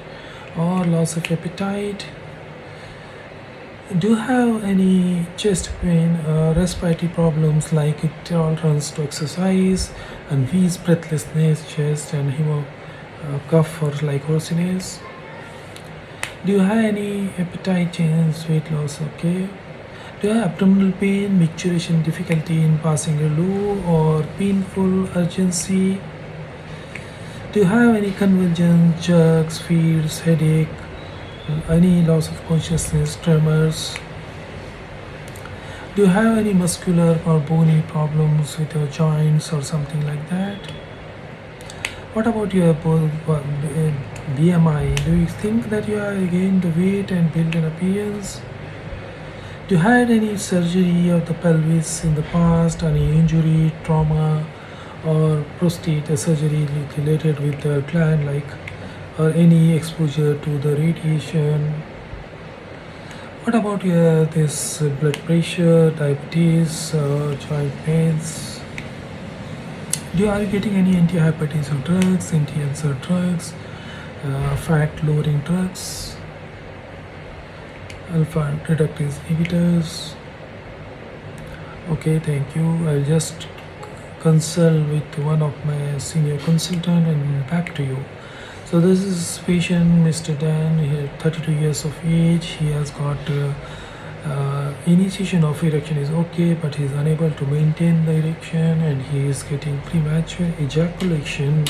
or loss of appetite? Do you have any chest pain, respiratory problems like intolerance to exercise, and wheeze, breathlessness, chest and cough or like hoarseness? Do you have any appetite change, weight loss? Okay. Do you have abdominal pain, micturition, difficulty in passing a loo, or painful urgency? Do you have any convulsions, jerks, fears, headache, any loss of consciousness, tremors? Do you have any muscular or bony problems with your joints or something like that? What about your BMI? Do you think that you have gained the weight and built an appearance? Do you had any surgery of the pelvis in the past, any injury, trauma, or prostate surgery related with the gland, like, or any exposure to the radiation? What about your this blood pressure, diabetes, joint pains? Are you getting any antihypertensive drugs, anti-cancer drugs, fat lowering drugs, alpha reductase inhibitors? Okay, thank you. I'll just consult with one of my senior consultant and back to you. So this is patient Mr. Dan, he 32 years of age. He has got initiation of erection is okay, but he is unable to maintain the erection, and he is getting premature ejaculation,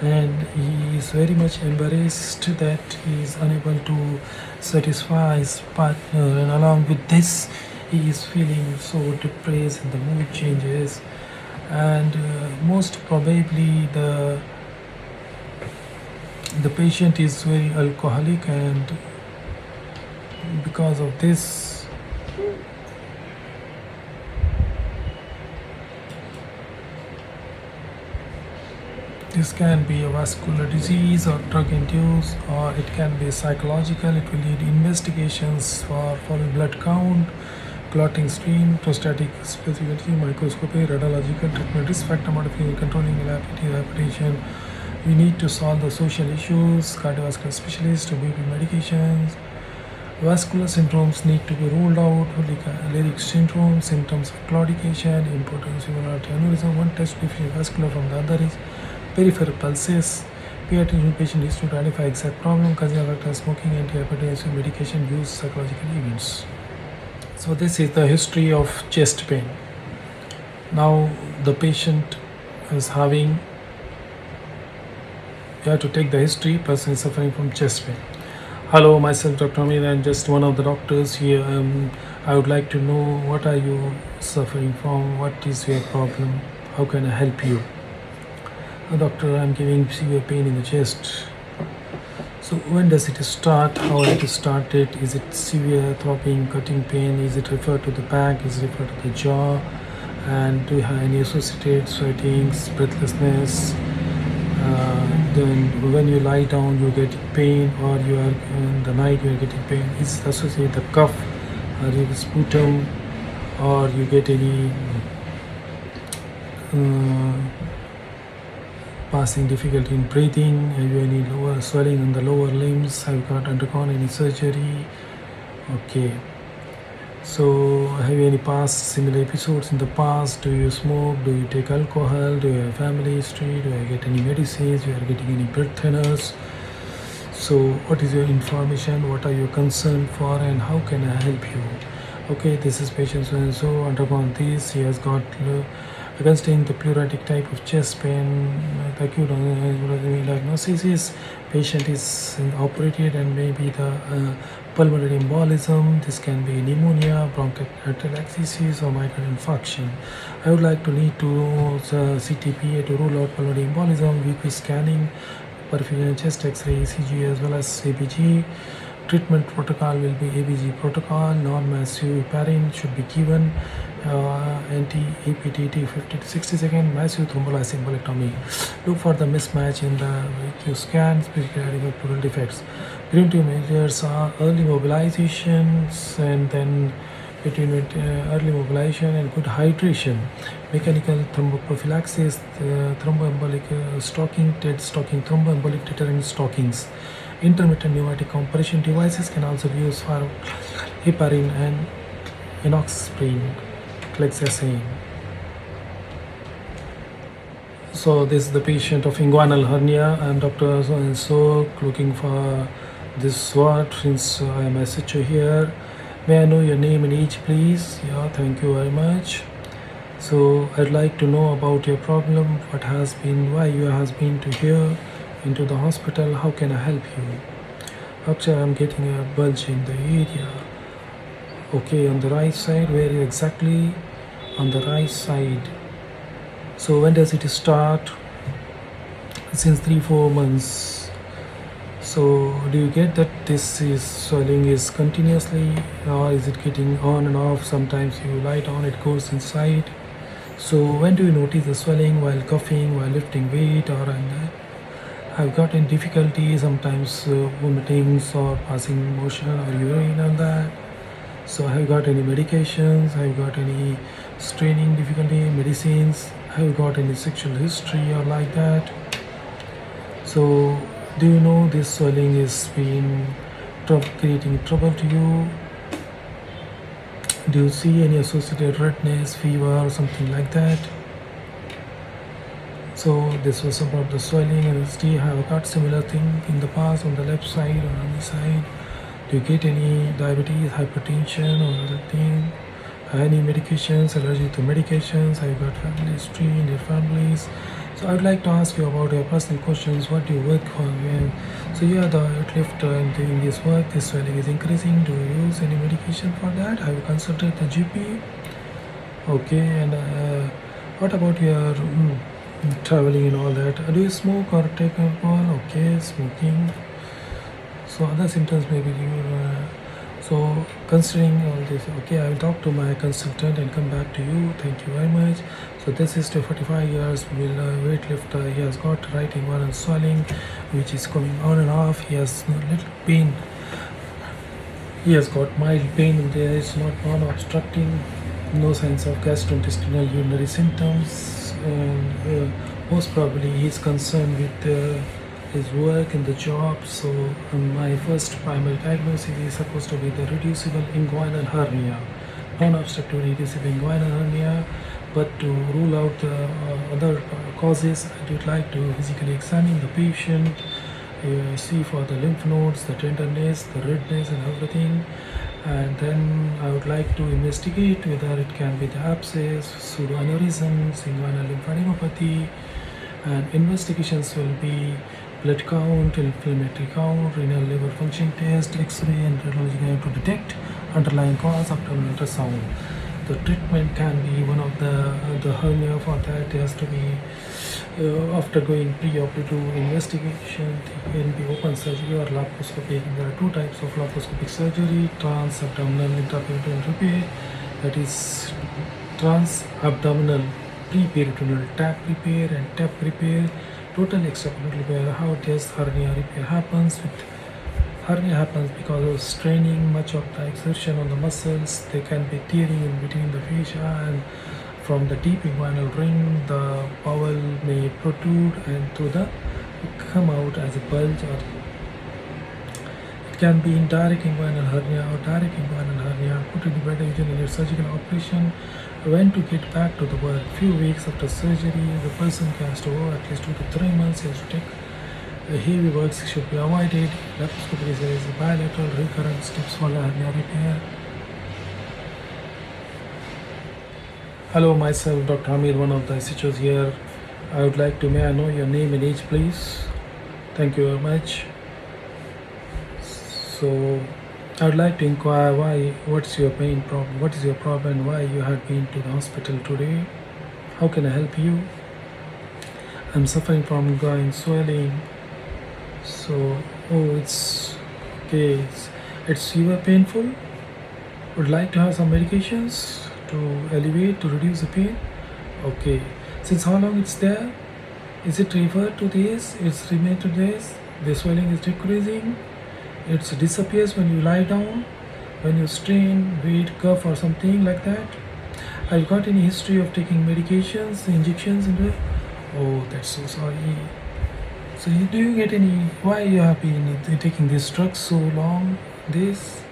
and he is very much embarrassed that he is unable to satisfy his partner, and along with this he is feeling so depressed and the mood changes, and most probably the patient is very alcoholic, and because of this this can be a vascular disease or drug induced, or it can be psychological. It will need investigations for blood count, clotting stream, prostatic specificity, microscopy, radiological treatment, risk factor modification, controlling hypertension. We need to solve the social issues, cardiovascular specialists, BP medications. Vascular syndromes need to be ruled out, lyric syndrome, symptoms of claudication, importance of aneurysm. One test deficient vascular from the other is peripheral pulses. Pay attention, patient needs to identify exact problem, causal factor, smoking, antihypertensive medication use, psychological events. So this is the history of chest pain. Now the patient is having, you have to take the history, person is suffering from chest pain. Hello, myself Dr. Amit, I'm just one of the doctors here. I would like to know, what are you suffering from? What is your problem? How can I help you? Doctor, I'm giving severe pain in the chest. So when does it start? How it started? Is it severe throbbing, cutting pain? Is it referred to the back? Is it referred to the jaw? And do you have any associated sweatings, breathlessness? Then when you lie down you get pain, or you are in the night you are getting pain. Is it associated with the cough, or you sputum, or you get any passing difficulty in breathing? Have you any lower swelling in the lower limbs? Have you undergone any surgery? Okay. So have you any past similar episodes in the past? Do you smoke? Do you take alcohol? Do you have family history? Do you get any medicines? Do you are getting any blood thinners? So what is your information? What are you concerned for, and how can I help you? Okay, this is patient so and so undergone this. He has got Considering the pleuritic type of chest pain, the acute diagnosis is patient is operated and maybe the pulmonary embolism. This can be pneumonia, bronchiectasis, or myocardial infarction. I would like to need to CTPA to rule out pulmonary embolism, weekly scanning, perfusion, chest X-ray, ECG, as well as ABG. Treatment protocol will be ABG protocol. Non-massive heparin should be given. Anti-APTT 50 to 60 second. Massive thrombolysis embolectomy. Look for the mismatch in the EQ scans, particularly pleural defects. Preventive measures are early mobilizations, and then between early mobilization and good hydration. Mechanical thromboprophylaxis, thromboembolic stocking, TED stocking, thromboembolic deterrent stockings. Intermittent pneumatic compression devices can also be used for heparin and enoxaparin, clexacin. So this is the patient of inguinal hernia, and Dr. So and so looking for this what, since I am SHO here. May I know your name and age, please? Yeah, thank you very much. So I'd like to know about your problem, what has been, why you has been to here into the hospital, how can I help you? Doctor, I'm getting a bulge in the area. Okay, on the right side, where exactly? On the right side. So when does it start? Since 3-4 months. So do you get that this is swelling is continuously, or is it getting on and off? Sometimes you light on, it goes inside. So when do you notice the swelling? While coughing, while lifting weight, or I've gotten difficulty sometimes vomitings or passing motion or urine on that. So have you got any medications? Have you got any straining difficulty, medicines? Have you got any sexual history or like that? So do you know this swelling is been creating trouble to you? Do you see any associated redness, fever, or something like that? So this was about the swelling. And do you have got similar thing in the past on the left side or on the side? Do you get any diabetes, hypertension, or other thing? Any medications, allergy to medications? Have you got family history in your families? So I'd like to ask you about your personal questions. What do you work for? So you are the lifter and doing this work. This swelling is increasing. Do you use any medication for that? Have you consulted the GP? Okay, and what about your traveling and all that? Do you smoke or take alcohol? Okay, smoking. So other symptoms maybe so considering all this, okay, I will talk to my consultant and come back to you. Thank you very much. So this is to 45 years weightlifter. He has got right inguinal swelling, which is coming on and off. He has little pain. He has got mild pain there. It's not non-obstructing. No signs of gastrointestinal urinary symptoms. And most probably he is concerned with his work in the job. So my first primary diagnosis is supposed to be the reducible inguinal hernia, non-obstructive reducible inguinal hernia. But to rule out other causes, I would like to physically examine the patient, see for the lymph nodes, the tenderness, the redness, and everything. And then I would like to investigate whether it can be the abscess, pseudoaneurysms, inguinal lymphadenopathy, and investigations will be blood count, inflammatory count, renal liver function test, X-ray, and radiology to detect underlying cause after ultrasound. The treatment can be one of the hernia. For that has to be after going pre-operative investigation. It can be open surgery or laparoscopic. There are two types of laparoscopic surgery: trans-abdominal intraperitoneal repair, that is trans-abdominal pre-peritoneal tap repair, and tap repair, total extraperitoneal repair. How does hernia repair happens? Hernia happens because of straining, much of the exertion on the muscles. They can be tearing in between the fascia, and from the deep inguinal ring, the bowel may protrude and come out as a bulge, or it can be indirect inguinal hernia or direct inguinal hernia. Put in the better in your surgical operation. When to get back to the work? Few weeks after surgery, the person has to go at least 2 to 3 months. He has to take heavy works should be avoided. Laparoscopy is bilateral recurrent steps for the hernia repair. Hello, myself, Dr. Hamid, one of the SHOs here. I would like to, may I know your name and age, please? Thank you very much. So, I would like to inquire what's your main problem, what is your problem, why you have been to the hospital today? How can I help you? I'm suffering from groin swelling. So, it's okay. It's super painful. Would like to have some medications to alleviate, to reduce the pain. Okay. Since how long it's there? Is it referred to this? It's remained to this? The swelling is decreasing. It disappears when you lie down, when you strain, weight, cough, or something like that. Have you got any history of taking medications, injections into it? Oh, that's so sorry. So do you get any? Why you have been taking these drugs so long? This?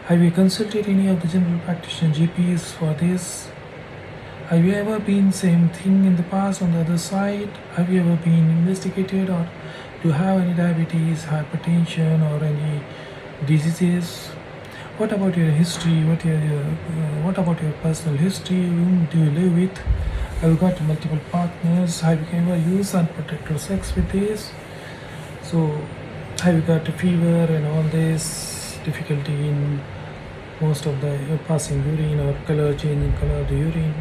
Have you consulted any of the general practitioner GPs for this? Have you ever been same thing in the past on the other side? Have you ever been investigated, or do you have any diabetes, hypertension, or any diseases? What about your history? What about your personal history? Whom do you live with? Have you got multiple partners? Have you ever used unprotected sex with this? So, have you got a fever and all this difficulty in most of the passing urine or color, changing color of the urine?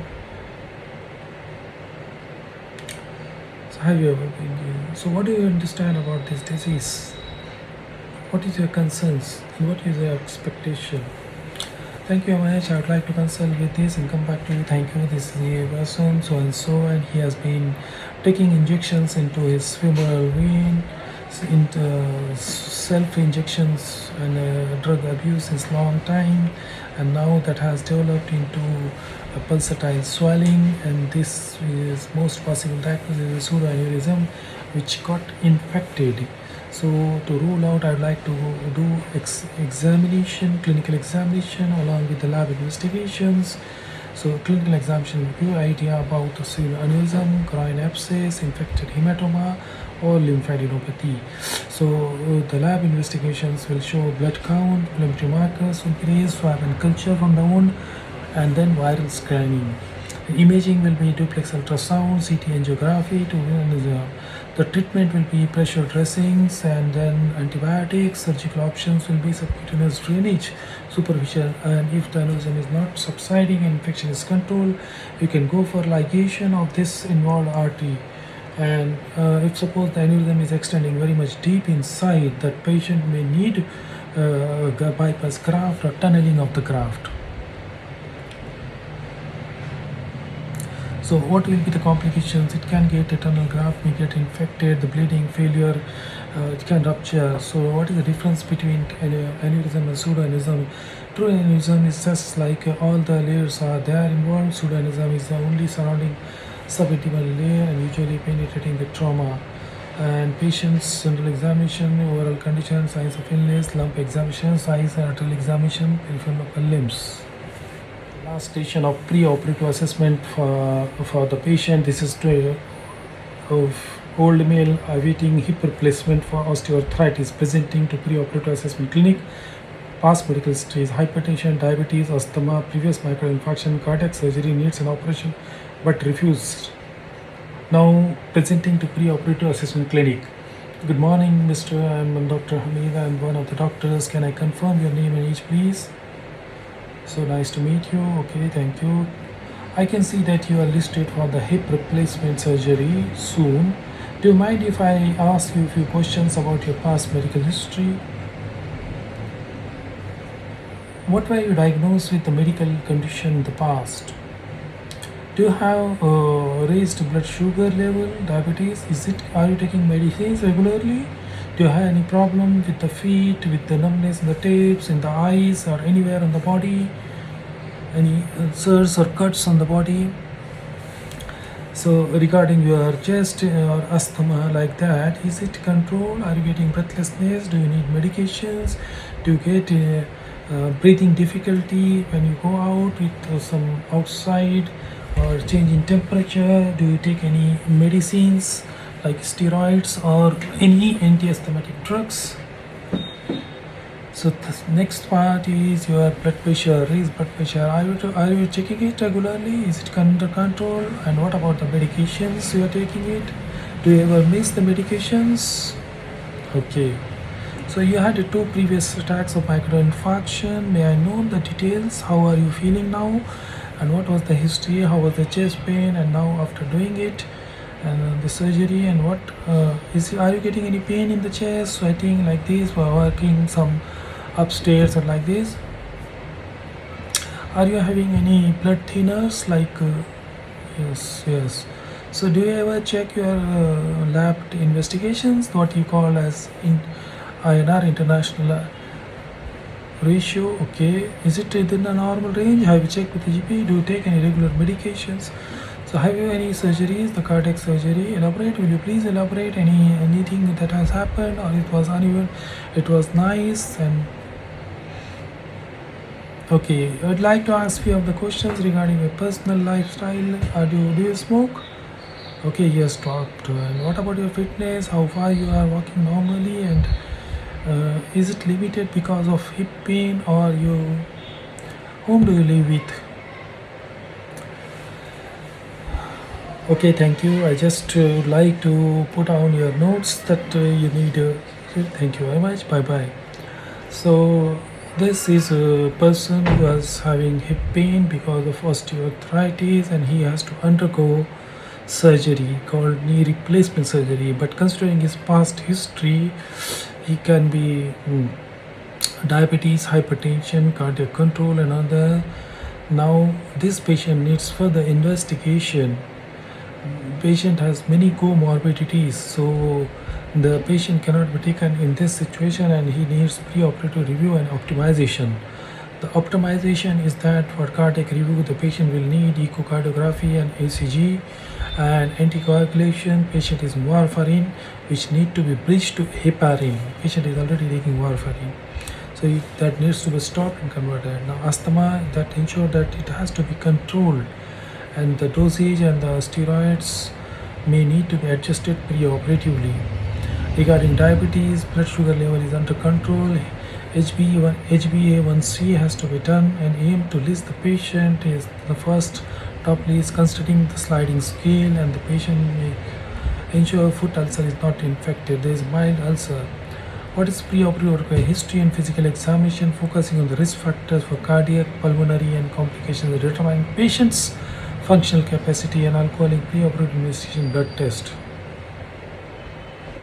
So, have you ever been? So, what do you understand about this disease? What is your concerns and what is your expectation? Thank you very much. I would like to consult with this and come back to you. Thank you. This is the person so and he has been taking injections into his femoral vein, into self injections and drug abuse since long time, and now that has developed into a pulsatile swelling, and this is most possible diagnosis is pseudoaneurysm which got infected. So to rule out, I'd like to do examination, clinical examination along with the lab investigations. So clinical examination will give you idea about the aneurysm, groin abscess, infected hematoma, or lymphadenopathy. So the lab investigations will show blood count, inflammatory markers will be raised, swab and culture from the wound, and then viral scanning. Imaging will be duplex ultrasound, CT angiography the treatment will be pressure dressings and then antibiotics. Surgical options will be subcutaneous drainage, superficial, and if the aneurysm is not subsiding and infection is controlled, you can go for ligation of this involved artery. And if suppose the aneurysm is extending very much deep inside, that patient may need bypass graft or tunneling of the graft. So what will be the complications? It can get eternal graft, may get infected, the bleeding, failure, it can rupture. So what is the difference between aneurysm and pseudoaneurysm? True aneurysm is just like all the layers are there involved. Pseudoaneurysm is the only surrounding subintimal layer and usually penetrating the trauma. And patient's general examination, overall condition, signs of illness, lump examination, size and arterial examination, peripheral upper limbs. Last station of pre-operative assessment for the patient. This is of old male awaiting hip replacement for osteoarthritis, presenting to pre-operative assessment clinic. Past medical history is hypertension, diabetes, asthma, previous myocardial infarction, cardiac surgery, needs an operation but refused. Now presenting to pre-operative assessment clinic. Good morning, Mr. I'm Dr. Hamid. I'm one of the doctors. Can I confirm your name and age, please? So nice to meet you. Okay, thank you. I can see that you are listed for the hip replacement surgery soon. Do you mind if I ask you a few questions about your past medical history? What were you diagnosed with the medical condition in the past? Do you have raised blood sugar level, diabetes? Are you taking medicines regularly? Do you have any problem with the feet, with the numbness in the tapes, in the eyes, or anywhere on the body? Any ulcers or cuts on the body? So regarding your chest or asthma like that, is it controlled? Are you getting breathlessness? Do you need medications? Do you get breathing difficulty when you go out with some outside or change in temperature? Do you take any medicines like steroids or any anti-asthmatic drugs? So the next part is your blood pressure. Is blood pressure? Are you checking it regularly? Is it under control? And what about the medications you are taking it? Do you ever miss the medications? Okay. So you had two previous attacks of microinfarction. May I know the details? How are you feeling now? And what was the history? How was the chest pain? And now after doing it, and the surgery, and what are you getting any pain in the chest, sweating like this, or working some upstairs or like this? Are you having any blood thinners like yes, yes. So do you ever check your lab investigations, what you call as in INR, international ratio? Okay, is it within a normal range? Have you checked with the GP? Do you take any regular medications? So have you any surgeries, the cardiac surgery? Elaborate. Will you please elaborate anything that has happened, or it was uneven? It was nice. And okay, I'd like to ask few of the questions regarding your personal lifestyle. Do you smoke? Okay, yes, stopped. And what about your fitness? How far you are walking normally? And is it limited because of hip pain, or whom do you live with? Okay, thank you. I just would like to put on your notes that you need. Thank you very much. Bye bye. So this is a person who is having hip pain because of osteoarthritis, and he has to undergo surgery called knee replacement surgery. But considering his past history, he can be diabetes, hypertension, cardiac control, and other. Now this patient needs further investigation. Patient has many comorbidities, so the patient cannot be taken in this situation, and he needs preoperative review and optimization. The optimization is that for cardiac review, the patient will need echocardiography and ECG, and anticoagulation. Patient is warfarin, which need to be bridged to heparin. Patient is already taking warfarin, so that needs to be stopped and converted. Now asthma, that ensure that it has to be controlled, and the dosage and the steroids may need to be adjusted preoperatively. Regarding diabetes, blood sugar level is under control. HbA1c has to be done, and aim to list the patient is the first top list considering the sliding scale, and the patient may ensure foot ulcer is not infected. There is mild ulcer. What is preoperative history and physical examination, focusing on the risk factors for cardiac, pulmonary, and complications, determining patient's functional capacity, and alcoholic preoperative investigation blood test.